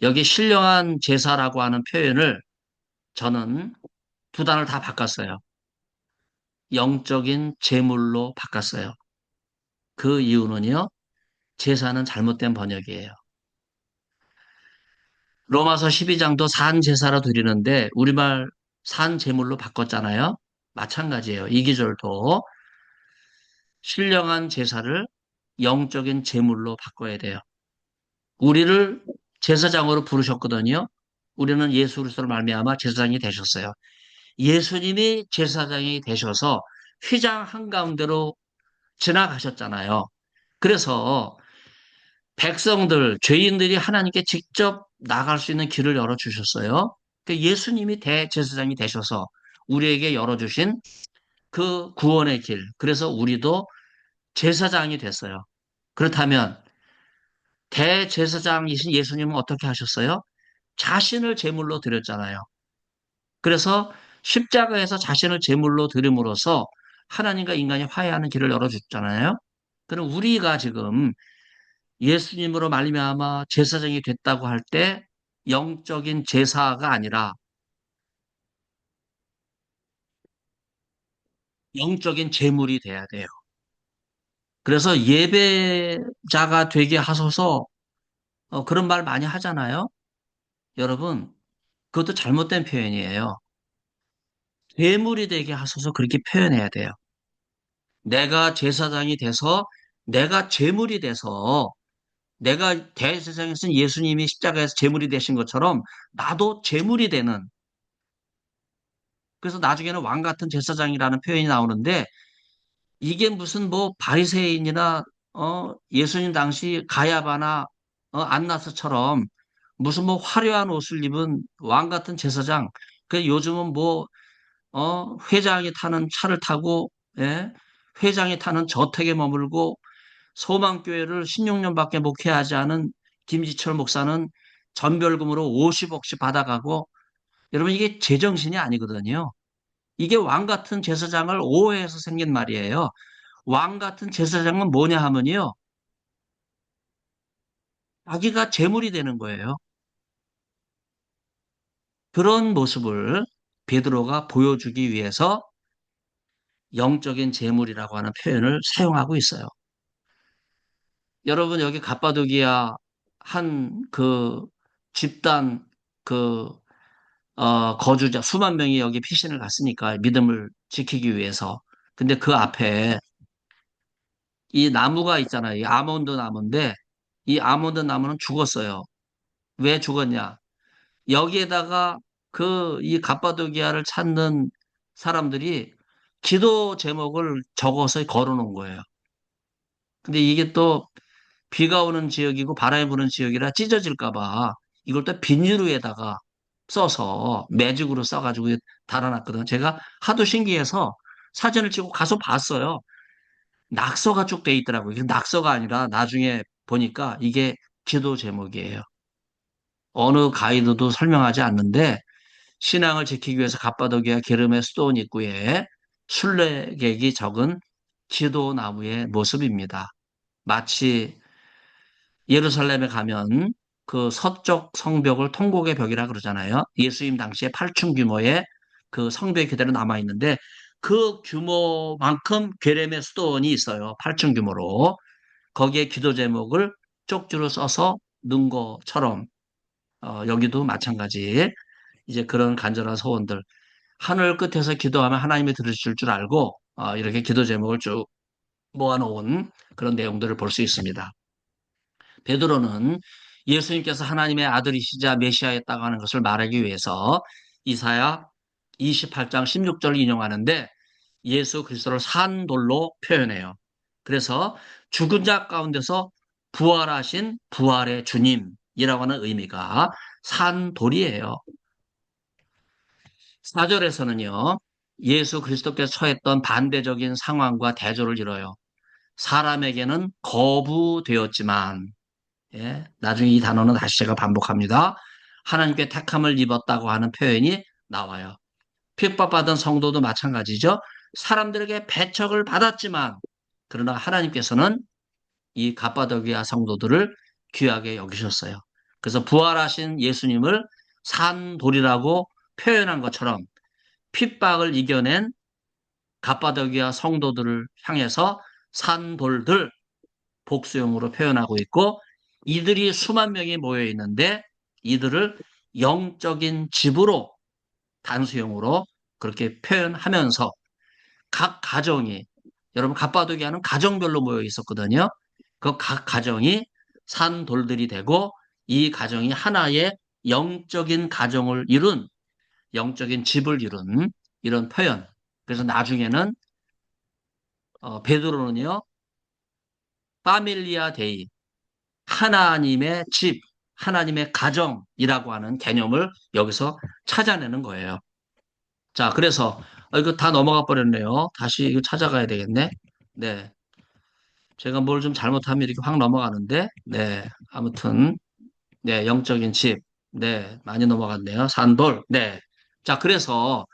여기 신령한 제사라고 하는 표현을 저는 두 단을 다 바꿨어요. 영적인 제물로 바꿨어요. 그 이유는요, 제사는 잘못된 번역이에요. 로마서 12장도 산 제사로 드리는데 우리말 산 제물로 바꿨잖아요. 마찬가지예요. 이 기절도 신령한 제사를 영적인 제물로 바꿔야 돼요. 우리를 제사장으로 부르셨거든요. 우리는 예수 그리스도를 말미암아 제사장이 되셨어요. 예수님이 제사장이 되셔서 휘장 한가운데로 지나가셨잖아요. 그래서 백성들, 죄인들이 하나님께 직접 나갈 수 있는 길을 열어주셨어요. 예수님이 대제사장이 되셔서 우리에게 열어주신 그 구원의 길. 그래서 우리도 제사장이 됐어요. 그렇다면 대제사장이신 예수님은 어떻게 하셨어요? 자신을 제물로 드렸잖아요. 그래서 십자가에서 자신을 제물로 드림으로써 하나님과 인간이 화해하는 길을 열어줬잖아요. 그럼 우리가 지금 예수님으로 말미암아 제사장이 됐다고 할 때 영적인 제사가 아니라 영적인 제물이 돼야 돼요. 그래서 예배자가 되게 하소서 그런 말 많이 하잖아요. 여러분, 그것도 잘못된 표현이에요. 제물이 되게 하소서 그렇게 표현해야 돼요. 내가 제사장이 돼서 내가 제물이 돼서 내가 대제사장에서 예수님이 십자가에서 제물이 되신 것처럼 나도 제물이 되는 그래서 나중에는 왕 같은 제사장이라는 표현이 나오는데 이게 무슨 뭐 바리새인이나 예수님 당시 가야바나 안나스처럼 무슨 뭐 화려한 옷을 입은 왕 같은 제사장 그 요즘은 뭐 회장이 타는 차를 타고 예? 회장이 타는 저택에 머물고 소망교회를 16년밖에 목회하지 않은 김지철 목사는 전별금으로 50억씩 받아가고 여러분 이게 제정신이 아니거든요. 이게 왕 같은 제사장을 오해해서 생긴 말이에요. 왕 같은 제사장은 뭐냐 하면요. 자기가 제물이 되는 거예요. 그런 모습을 베드로가 보여주기 위해서 영적인 제물이라고 하는 표현을 사용하고 있어요. 여러분 여기 갑바도기아 한 그 집단 그 거주자 수만 명이 여기 피신을 갔으니까 믿음을 지키기 위해서. 근데 그 앞에 이 나무가 있잖아요. 이 아몬드 나무인데 이 아몬드 나무는 죽었어요. 왜 죽었냐? 여기에다가 그 이 갑바도기아를 찾는 사람들이 기도 제목을 적어서 걸어 놓은 거예요. 근데 이게 또 비가 오는 지역이고 바람이 부는 지역이라 찢어질까 봐 이걸 또 비닐로에다가 써서 매직으로 써가지고 달아놨거든요. 제가 하도 신기해서 사진을 찍고 가서 봤어요. 낙서가 쭉 돼 있더라고요. 이게 낙서가 아니라 나중에 보니까 이게 기도 제목이에요. 어느 가이드도 설명하지 않는데 신앙을 지키기 위해서 갑바도기아 게르메 수도원 입구에 순례객이 적은 기도 나무의 모습입니다. 마치 예루살렘에 가면 그 서쪽 성벽을 통곡의 벽이라 그러잖아요. 예수님 당시에 8층 규모의 그 성벽이 그대로 남아 있는데 그 규모만큼 게레메 수도원이 있어요. 8층 규모로. 거기에 기도 제목을 쪽지로 써서 넣은 것처럼 여기도 마찬가지 이제 그런 간절한 소원들 하늘 끝에서 기도하면 하나님이 들으실 줄 알고 이렇게 기도 제목을 쭉 모아놓은 그런 내용들을 볼 수 있습니다. 베드로는 예수님께서 하나님의 아들이시자 메시아였다고 하는 것을 말하기 위해서 이사야 28장 16절을 인용하는데 예수 그리스도를 산 돌로 표현해요. 그래서 죽은 자 가운데서 부활하신 부활의 주님이라고 하는 의미가 산 돌이에요. 4절에서는요, 예수 그리스도께서 처했던 반대적인 상황과 대조를 이뤄요. 사람에게는 거부되었지만, 예, 나중에 이 단어는 다시 제가 반복합니다. 하나님께 택함을 입었다고 하는 표현이 나와요. 핍박받은 성도도 마찬가지죠. 사람들에게 배척을 받았지만, 그러나 하나님께서는 이 갑바도기아 성도들을 귀하게 여기셨어요. 그래서 부활하신 예수님을 산 돌이라고 표현한 것처럼 핍박을 이겨낸 갑바도기아 성도들을 향해서 산 돌들 복수형으로 표현하고 있고 이들이 수만 명이 모여 있는데 이들을 영적인 집으로 단수형으로 그렇게 표현하면서 각 가정이 여러분 갑바도기아는 가정별로 모여 있었거든요. 그 각 가정이 산 돌들이 되고 이 가정이 하나의 영적인 가정을 이룬 영적인 집을 이룬 이런 표현. 그래서 나중에는 베드로는요 파밀리아 데이 하나님의 집, 하나님의 가정이라고 하는 개념을 여기서 찾아내는 거예요. 자, 그래서 이거 다 넘어가 버렸네요. 다시 이거 찾아가야 되겠네. 네, 제가 뭘 좀 잘못하면 이렇게 확 넘어가는데, 네, 아무튼 네, 영적인 집, 네, 많이 넘어갔네요. 산돌, 네. 자, 그래서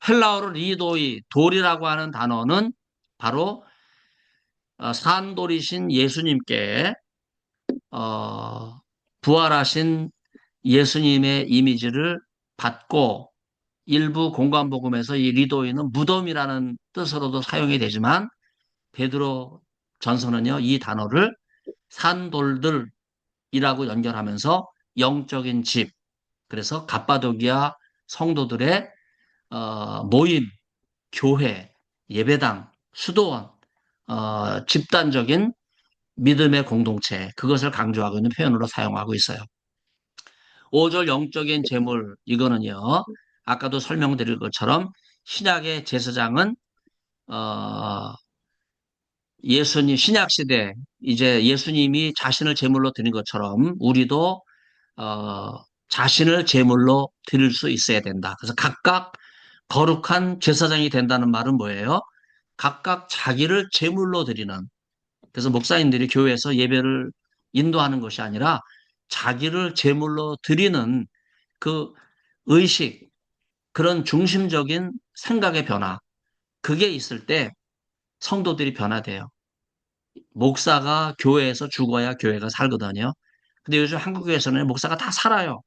헬라어로 리도이, 돌이라고 하는 단어는 바로 산돌이신 예수님께 어, 부활하신 예수님의 이미지를 받고 일부 공관복음에서 이 리도이는 무덤이라는 뜻으로도 사용이 되지만 베드로 전서는요, 이 단어를 산돌들이라고 연결하면서 영적인 집, 그래서 갑바도기아 성도들의 모임, 교회, 예배당, 수도원, 집단적인 믿음의 공동체, 그것을 강조하고 있는 표현으로 사용하고 있어요. 5절 영적인 제물, 이거는요, 아까도 설명드린 것처럼 신약의 제사장은, 예수님, 신약 시대, 이제 예수님이 자신을 제물로 드린 것처럼 우리도, 어, 자신을 제물로 드릴 수 있어야 된다. 그래서 각각 거룩한 제사장이 된다는 말은 뭐예요? 각각 자기를 제물로 드리는, 그래서 목사님들이 교회에서 예배를 인도하는 것이 아니라 자기를 제물로 드리는 그 의식, 그런 중심적인 생각의 변화, 그게 있을 때 성도들이 변화돼요. 목사가 교회에서 죽어야 교회가 살거든요. 근데 요즘 한국교회에서는 목사가 다 살아요.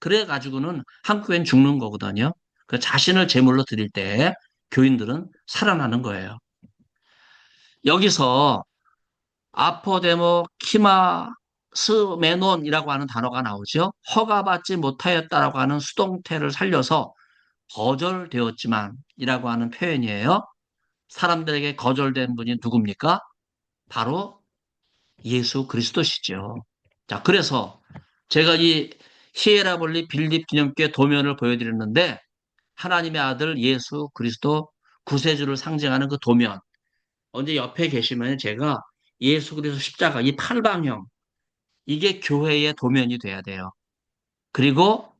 그래가지고는 한국교회는 죽는 거거든요. 그 자신을 제물로 드릴 때 교인들은 살아나는 거예요. 여기서 아포데모 키마스메논이라고 하는 단어가 나오죠. 허가받지 못하였다라고 하는 수동태를 살려서 거절되었지만이라고 하는 표현이에요. 사람들에게 거절된 분이 누굽니까? 바로 예수 그리스도시죠. 자, 그래서 제가 이 히에라볼리 빌립 기념교회 도면을 보여드렸는데 하나님의 아들 예수 그리스도 구세주를 상징하는 그 도면 언제 옆에 계시면 제가 예수 그리스도 십자가 이 팔방형 이게 교회의 도면이 돼야 돼요. 그리고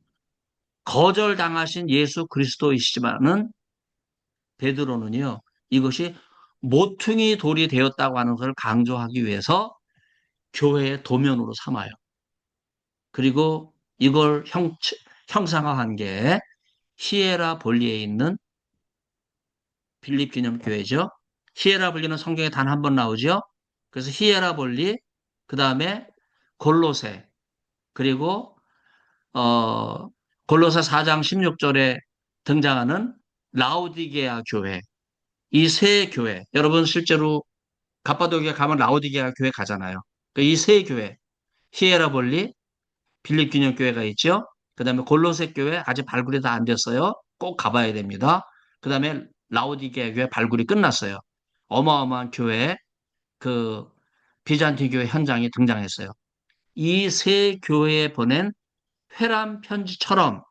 거절당하신 예수 그리스도이시지만은 베드로는요 이것이 모퉁이 돌이 되었다고 하는 것을 강조하기 위해서 교회의 도면으로 삼아요. 그리고 이걸 형상화한 게 히에라볼리에 있는 빌립 기념교회죠. 히에라볼리는 성경에 단 한 번 나오죠. 그래서 히에라볼리, 그 다음에 골로새, 그리고 골로새 4장 16절에 등장하는 라오디게아 교회. 이 세 교회. 여러분 실제로 갑바도기아 가면 라오디게아 교회 가잖아요. 이 세 교회. 히에라볼리, 빌립균형교회가 있죠. 그 다음에 골로새 교회 아직 발굴이 다 안 됐어요. 꼭 가봐야 됩니다. 그 다음에 라오디게아 교회 발굴이 끝났어요. 어마어마한 교회, 그 비잔티 교회 현장에 등장했어요. 이 세 교회에 보낸 회람 편지처럼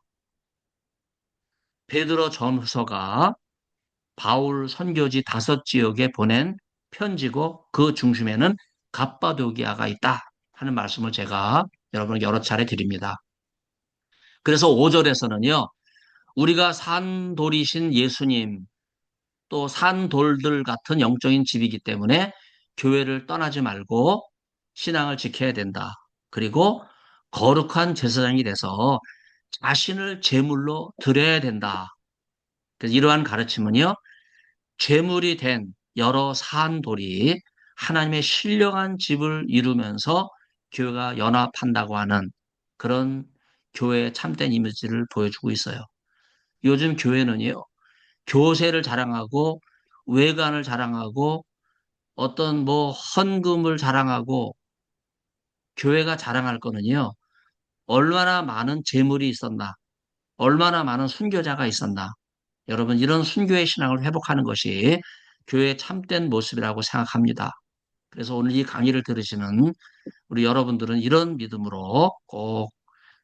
베드로 전후서가 바울 선교지 5지역에 보낸 편지고 그 중심에는 갑바도기아가 있다 하는 말씀을 제가 여러분에게 여러 차례 드립니다. 그래서 5절에서는요, 우리가 산돌이신 예수님, 또 산돌들 같은 영적인 집이기 때문에 교회를 떠나지 말고 신앙을 지켜야 된다. 그리고 거룩한 제사장이 돼서 자신을 제물로 드려야 된다. 그래서 이러한 가르침은요, 제물이 된 여러 산돌이 하나님의 신령한 집을 이루면서 교회가 연합한다고 하는 그런 교회의 참된 이미지를 보여주고 있어요. 요즘 교회는요, 교세를 자랑하고 외관을 자랑하고 어떤 뭐 헌금을 자랑하고 교회가 자랑할 거는요, 얼마나 많은 재물이 있었나, 얼마나 많은 순교자가 있었나. 여러분, 이런 순교의 신앙을 회복하는 것이 교회의 참된 모습이라고 생각합니다. 그래서 오늘 이 강의를 들으시는 우리 여러분들은 이런 믿음으로 꼭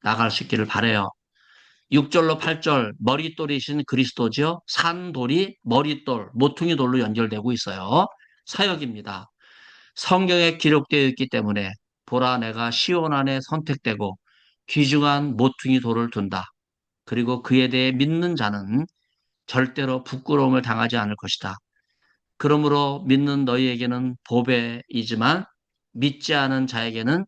나갈 수 있기를 바라요. 6절로 8절 머릿돌이신 그리스도죠. 산돌이 머릿돌, 모퉁이 돌로 연결되고 있어요. 사역입니다. 성경에 기록되어 있기 때문에 보라 내가 시온 안에 선택되고 귀중한 모퉁이 돌을 둔다. 그리고 그에 대해 믿는 자는 절대로 부끄러움을 당하지 않을 것이다. 그러므로 믿는 너희에게는 보배이지만 믿지 않은 자에게는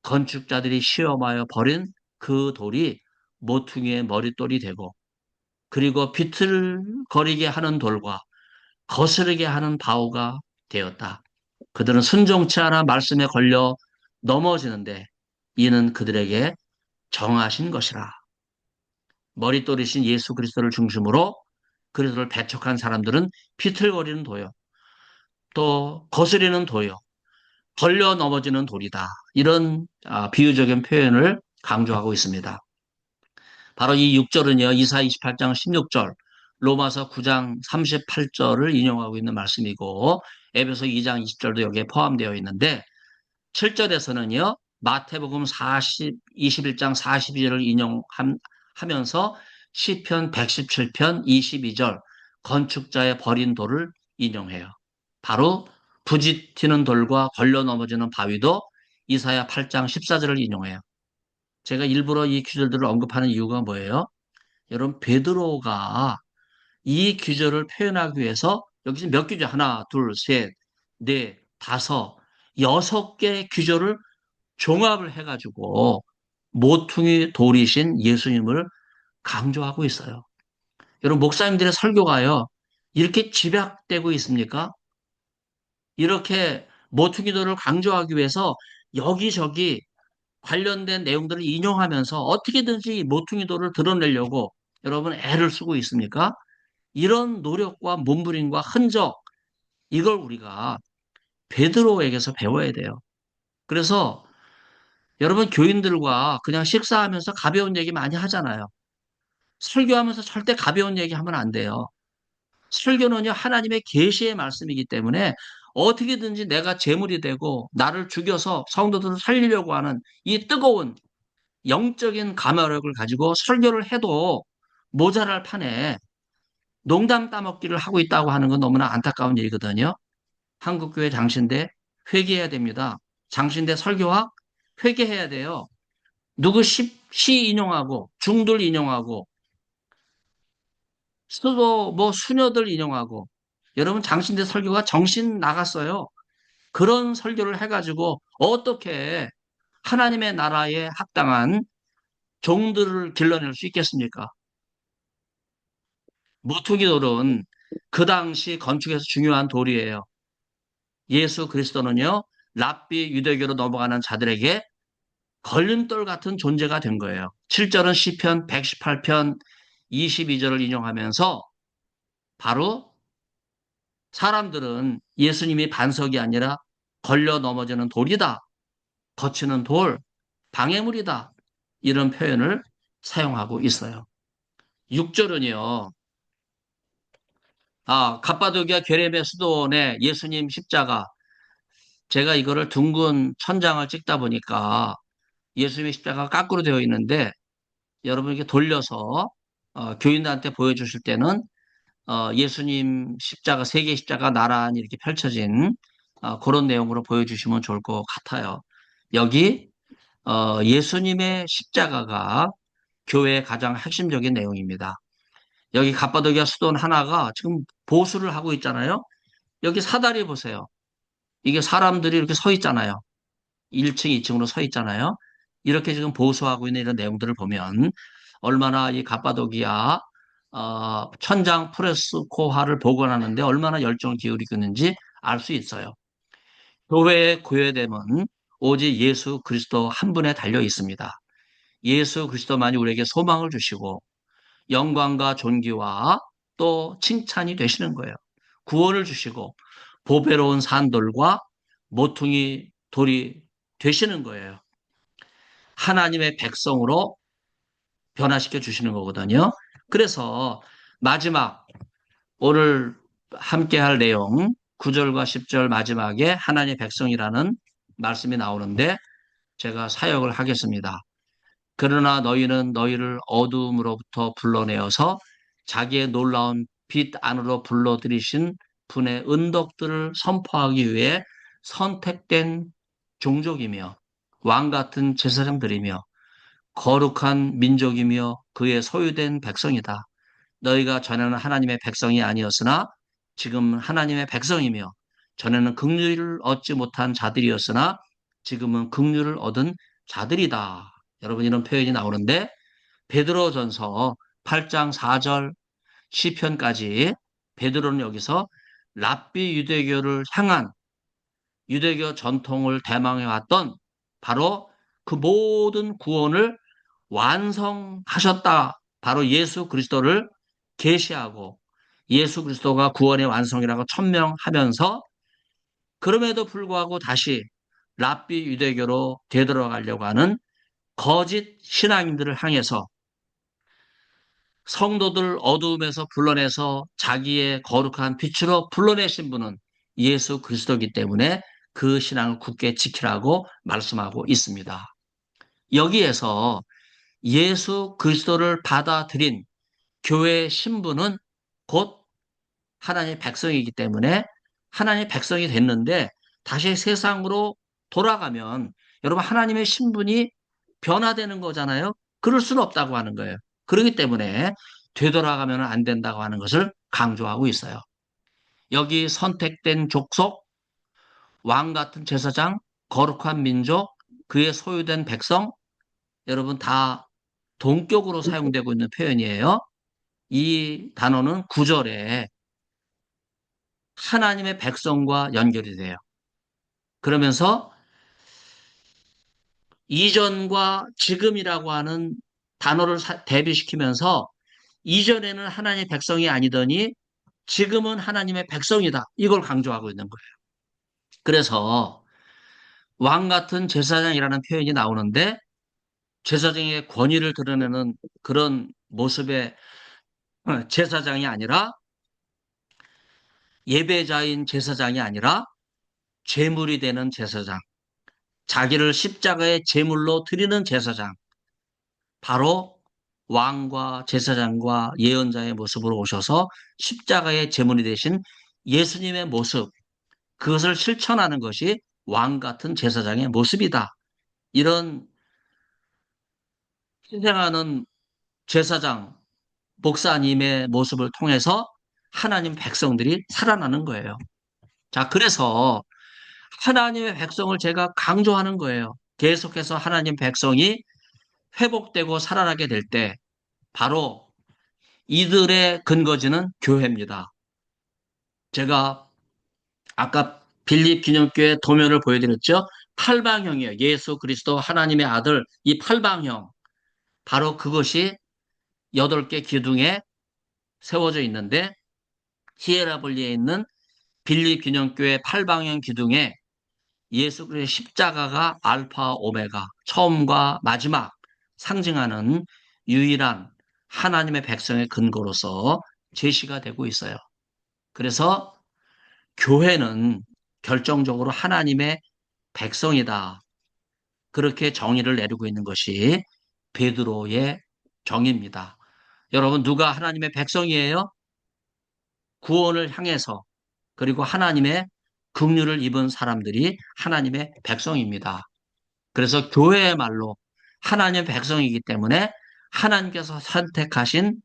건축자들이 시험하여 버린 그 돌이 모퉁이의 머릿돌이 되고 그리고 비틀거리게 하는 돌과 거스르게 하는 바우가 되었다. 그들은 순종치 않아 말씀에 걸려 넘어지는데 이는 그들에게 정하신 것이라. 머릿돌이신 예수 그리스도를 중심으로 그리스도를 배척한 사람들은 비틀거리는 도요. 또 거스리는 도요. 걸려 넘어지는 돌이다. 이런 비유적인 표현을 강조하고 있습니다. 바로 이 6절은요. 이사 28장 16절, 로마서 9장 38절을 인용하고 있는 말씀이고 에베소 2장 20절도 여기에 포함되어 있는데 7절에서는요. 마태복음 21장 42절을 인용하면서 시편 117편 22절 건축자의 버린 돌을 인용해요. 바로 부짓히는 돌과 걸려 넘어지는 바위도 이사야 8장 14절을 인용해요. 제가 일부러 이 구절들을 언급하는 이유가 뭐예요? 여러분, 베드로가 이 구절을 표현하기 위해서 여기서 몇 구절? 하나, 둘, 셋, 넷, 다섯, 6개의 구절을 종합을 해가지고 모퉁이 돌이신 예수님을 강조하고 있어요. 여러분, 목사님들의 설교가요, 이렇게 집약되고 있습니까? 이렇게 모퉁이 돌을 강조하기 위해서 여기저기 관련된 내용들을 인용하면서 어떻게든지 모퉁이 돌을 드러내려고 여러분 애를 쓰고 있습니까? 이런 노력과 몸부림과 흔적, 이걸 우리가 베드로에게서 배워야 돼요. 그래서 여러분 교인들과 그냥 식사하면서 가벼운 얘기 많이 하잖아요. 설교하면서 절대 가벼운 얘기 하면 안 돼요. 설교는요, 하나님의 계시의 말씀이기 때문에 어떻게든지 내가 제물이 되고 나를 죽여서 성도들을 살리려고 하는 이 뜨거운 영적인 감화력을 가지고 설교를 해도 모자랄 판에 농담 따먹기를 하고 있다고 하는 건 너무나 안타까운 일이거든요. 한국교회 장신대 회개해야 됩니다. 장신대 설교학 회개해야 돼요. 누구 시 인용하고 중들 인용하고 수도 뭐 수녀들 인용하고 여러분 장신대 설교가 정신 나갔어요. 그런 설교를 해가지고 어떻게 하나님의 나라에 합당한 종들을 길러낼 수 있겠습니까? 모퉁이 돌은 그 당시 건축에서 중요한 돌이에요. 예수 그리스도는요, 랍비 유대교로 넘어가는 자들에게 걸림돌 같은 존재가 된 거예요. 7절은 시편 118편 22절을 인용하면서 바로 사람들은 예수님이 반석이 아니라 걸려 넘어지는 돌이다. 거치는 돌, 방해물이다. 이런 표현을 사용하고 있어요. 6절은요. 갑바도기아 게레메 수도원에 예수님 십자가, 제가 이거를 둥근 천장을 찍다 보니까 예수님의 십자가가 거꾸로 되어 있는데 여러분 이렇게 돌려서 교인들한테 보여주실 때는 예수님 십자가, 세 개의 십자가 나란히 이렇게 펼쳐진 그런 내용으로 보여주시면 좋을 것 같아요. 여기 예수님의 십자가가 교회의 가장 핵심적인 내용입니다. 여기 갑바도기아 수도원 하나가 지금 보수를 하고 있잖아요. 여기 사다리 보세요. 이게 사람들이 이렇게 서 있잖아요. 1층, 2층으로 서 있잖아요. 이렇게 지금 보수하고 있는 이런 내용들을 보면 얼마나 이 갑바도기아 천장 프레스코화를 복원하는데 얼마나 열정을 기울이고 있는지 알 수 있어요. 교회의 구해됨은 오직 예수 그리스도 한 분에 달려 있습니다. 예수 그리스도만이 우리에게 소망을 주시고 영광과 존귀와 또 칭찬이 되시는 거예요. 구원을 주시고 보배로운 산돌과 모퉁이 돌이 되시는 거예요. 하나님의 백성으로 변화시켜 주시는 거거든요. 그래서 마지막 오늘 함께 할 내용 9절과 10절 마지막에 하나님의 백성이라는 말씀이 나오는데 제가 사역을 하겠습니다. 그러나 너희는 너희를 어두움으로부터 불러내어서 자기의 놀라운 빛 안으로 불러들이신 분의 은덕들을 선포하기 위해 선택된 종족이며 왕 같은 제사장들이며 거룩한 민족이며 그의 소유된 백성이다. 너희가 전에는 하나님의 백성이 아니었으나 지금은 하나님의 백성이며 전에는 긍휼을 얻지 못한 자들이었으나 지금은 긍휼을 얻은 자들이다. 여러분 이런 표현이 나오는데 베드로전서 8장 4절 시편까지 베드로는 여기서 랍비 유대교를 향한 유대교 전통을 대망해 왔던 바로 그 모든 구원을 완성하셨다. 바로 예수 그리스도를 계시하고 예수 그리스도가 구원의 완성이라고 천명하면서 그럼에도 불구하고 다시 랍비 유대교로 되돌아가려고 하는 거짓 신앙인들을 향해서 성도들 어두움에서 불러내서 자기의 거룩한 빛으로 불러내신 분은 예수 그리스도이기 때문에 그 신앙을 굳게 지키라고 말씀하고 있습니다. 여기에서 예수 그리스도를 받아들인 교회의 신분은 곧 하나님의 백성이기 때문에 하나님의 백성이 됐는데 다시 세상으로 돌아가면 여러분 하나님의 신분이 변화되는 거잖아요. 그럴 수는 없다고 하는 거예요. 그렇기 때문에 되돌아가면 안 된다고 하는 것을 강조하고 있어요. 여기 선택된 족속, 왕 같은 제사장, 거룩한 민족, 그의 소유된 백성, 여러분 다 동격으로 사용되고 있는 표현이에요. 이 단어는 9절에 하나님의 백성과 연결이 돼요. 그러면서 이전과 지금이라고 하는 단어를 대비시키면서 이전에는 하나님의 백성이 아니더니 지금은 하나님의 백성이다. 이걸 강조하고 있는 거예요. 그래서 왕 같은 제사장이라는 표현이 나오는데 제사장의 권위를 드러내는 그런 모습의 제사장이 아니라 예배자인 제사장이 아니라 제물이 되는 제사장, 자기를 십자가의 제물로 드리는 제사장, 바로 왕과 제사장과 예언자의 모습으로 오셔서 십자가의 제물이 되신 예수님의 모습, 그것을 실천하는 것이 왕 같은 제사장의 모습이다. 이런 희생하는 제사장, 목사님의 모습을 통해서 하나님 백성들이 살아나는 거예요. 자, 그래서 하나님의 백성을 제가 강조하는 거예요. 계속해서 하나님 백성이 회복되고 살아나게 될 때 바로 이들의 근거지는 교회입니다. 제가 아까 빌립 기념교회 도면을 보여드렸죠. 팔방형이에요. 예수 그리스도 하나님의 아들 이 팔방형 바로 그것이 8개 기둥에 세워져 있는데 히에라볼리에 있는 빌립 기념교회 팔방형 기둥에 예수 그리스도의 십자가가 알파 오메가, 처음과 마지막 상징하는 유일한 하나님의 백성의 근거로서 제시가 되고 있어요. 그래서 교회는 결정적으로 하나님의 백성이다. 그렇게 정의를 내리고 있는 것이 베드로의 정의입니다. 여러분, 누가 하나님의 백성이에요? 구원을 향해서 그리고 하나님의 긍휼을 입은 사람들이 하나님의 백성입니다. 그래서 교회의 말로 하나님의 백성이기 때문에 하나님께서 선택하신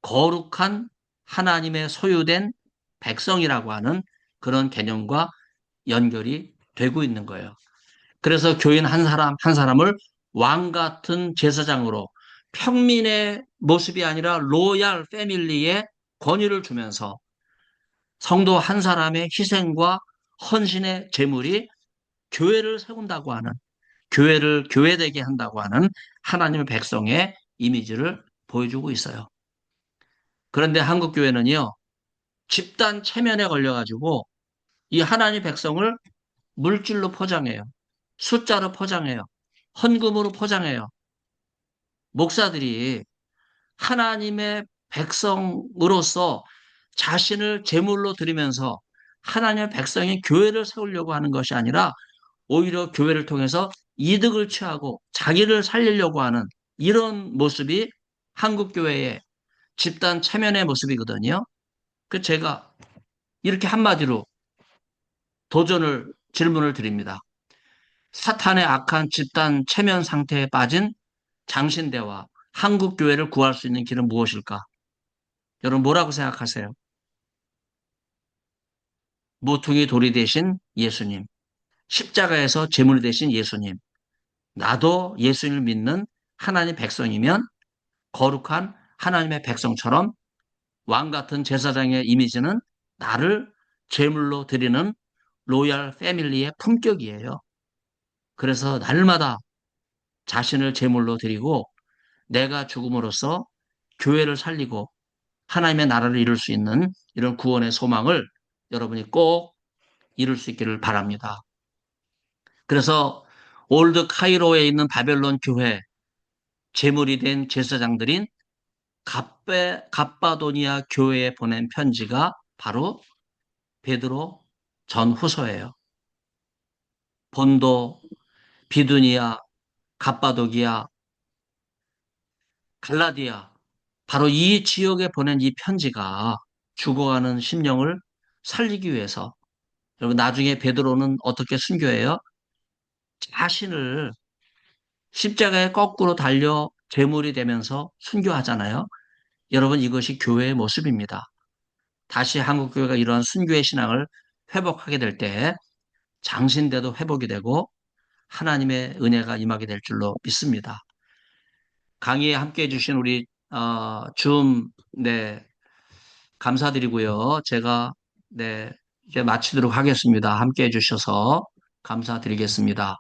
거룩한 하나님의 소유된 백성이라고 하는 그런 개념과 연결이 되고 있는 거예요. 그래서 교인 한 사람 한 사람을 왕 같은 제사장으로 평민의 모습이 아니라 로얄 패밀리의 권위를 주면서 성도 한 사람의 희생과 헌신의 제물이 교회를 세운다고 하는, 교회를 교회되게 한다고 하는 하나님의 백성의 이미지를 보여주고 있어요. 그런데 한국 교회는요, 집단 체면에 걸려가지고 이 하나님 백성을 물질로 포장해요. 숫자로 포장해요. 헌금으로 포장해요. 목사들이 하나님의 백성으로서 자신을 제물로 드리면서 하나님의 백성이 교회를 세우려고 하는 것이 아니라 오히려 교회를 통해서 이득을 취하고 자기를 살리려고 하는 이런 모습이 한국 교회의 집단 체면의 모습이거든요. 그 제가 이렇게 한마디로 질문을 드립니다. 사탄의 악한 집단 체면 상태에 빠진 장신대와 한국 교회를 구할 수 있는 길은 무엇일까? 여러분 뭐라고 생각하세요? 모퉁이 돌이 되신 예수님, 십자가에서 제물이 되신 예수님, 나도 예수님을 믿는 하나님 백성이면 거룩한 하나님의 백성처럼 왕 같은 제사장의 이미지는 나를 제물로 드리는 로얄 패밀리의 품격이에요. 그래서 날마다 자신을 제물로 드리고 내가 죽음으로써 교회를 살리고 하나님의 나라를 이룰 수 있는 이런 구원의 소망을 여러분이 꼭 이룰 수 있기를 바랍니다. 그래서 올드 카이로에 있는 바벨론 교회 제물이 된 제사장들인 갑바도니아 교회에 보낸 편지가 바로 베드로 전후서예요. 본도, 비두니아, 갑바도기아, 갈라디아 바로 이 지역에 보낸 이 편지가 죽어가는 심령을 살리기 위해서 여러분 나중에 베드로는 어떻게 순교해요? 자신을 십자가에 거꾸로 달려 제물이 되면서 순교하잖아요. 여러분 이것이 교회의 모습입니다. 다시 한국교회가 이러한 순교의 신앙을 회복하게 될 때 장신대도 회복이 되고 하나님의 은혜가 임하게 될 줄로 믿습니다. 강의에 함께해 주신 우리 네, 감사드리고요. 제가 네, 이제 마치도록 하겠습니다. 함께해 주셔서 감사드리겠습니다.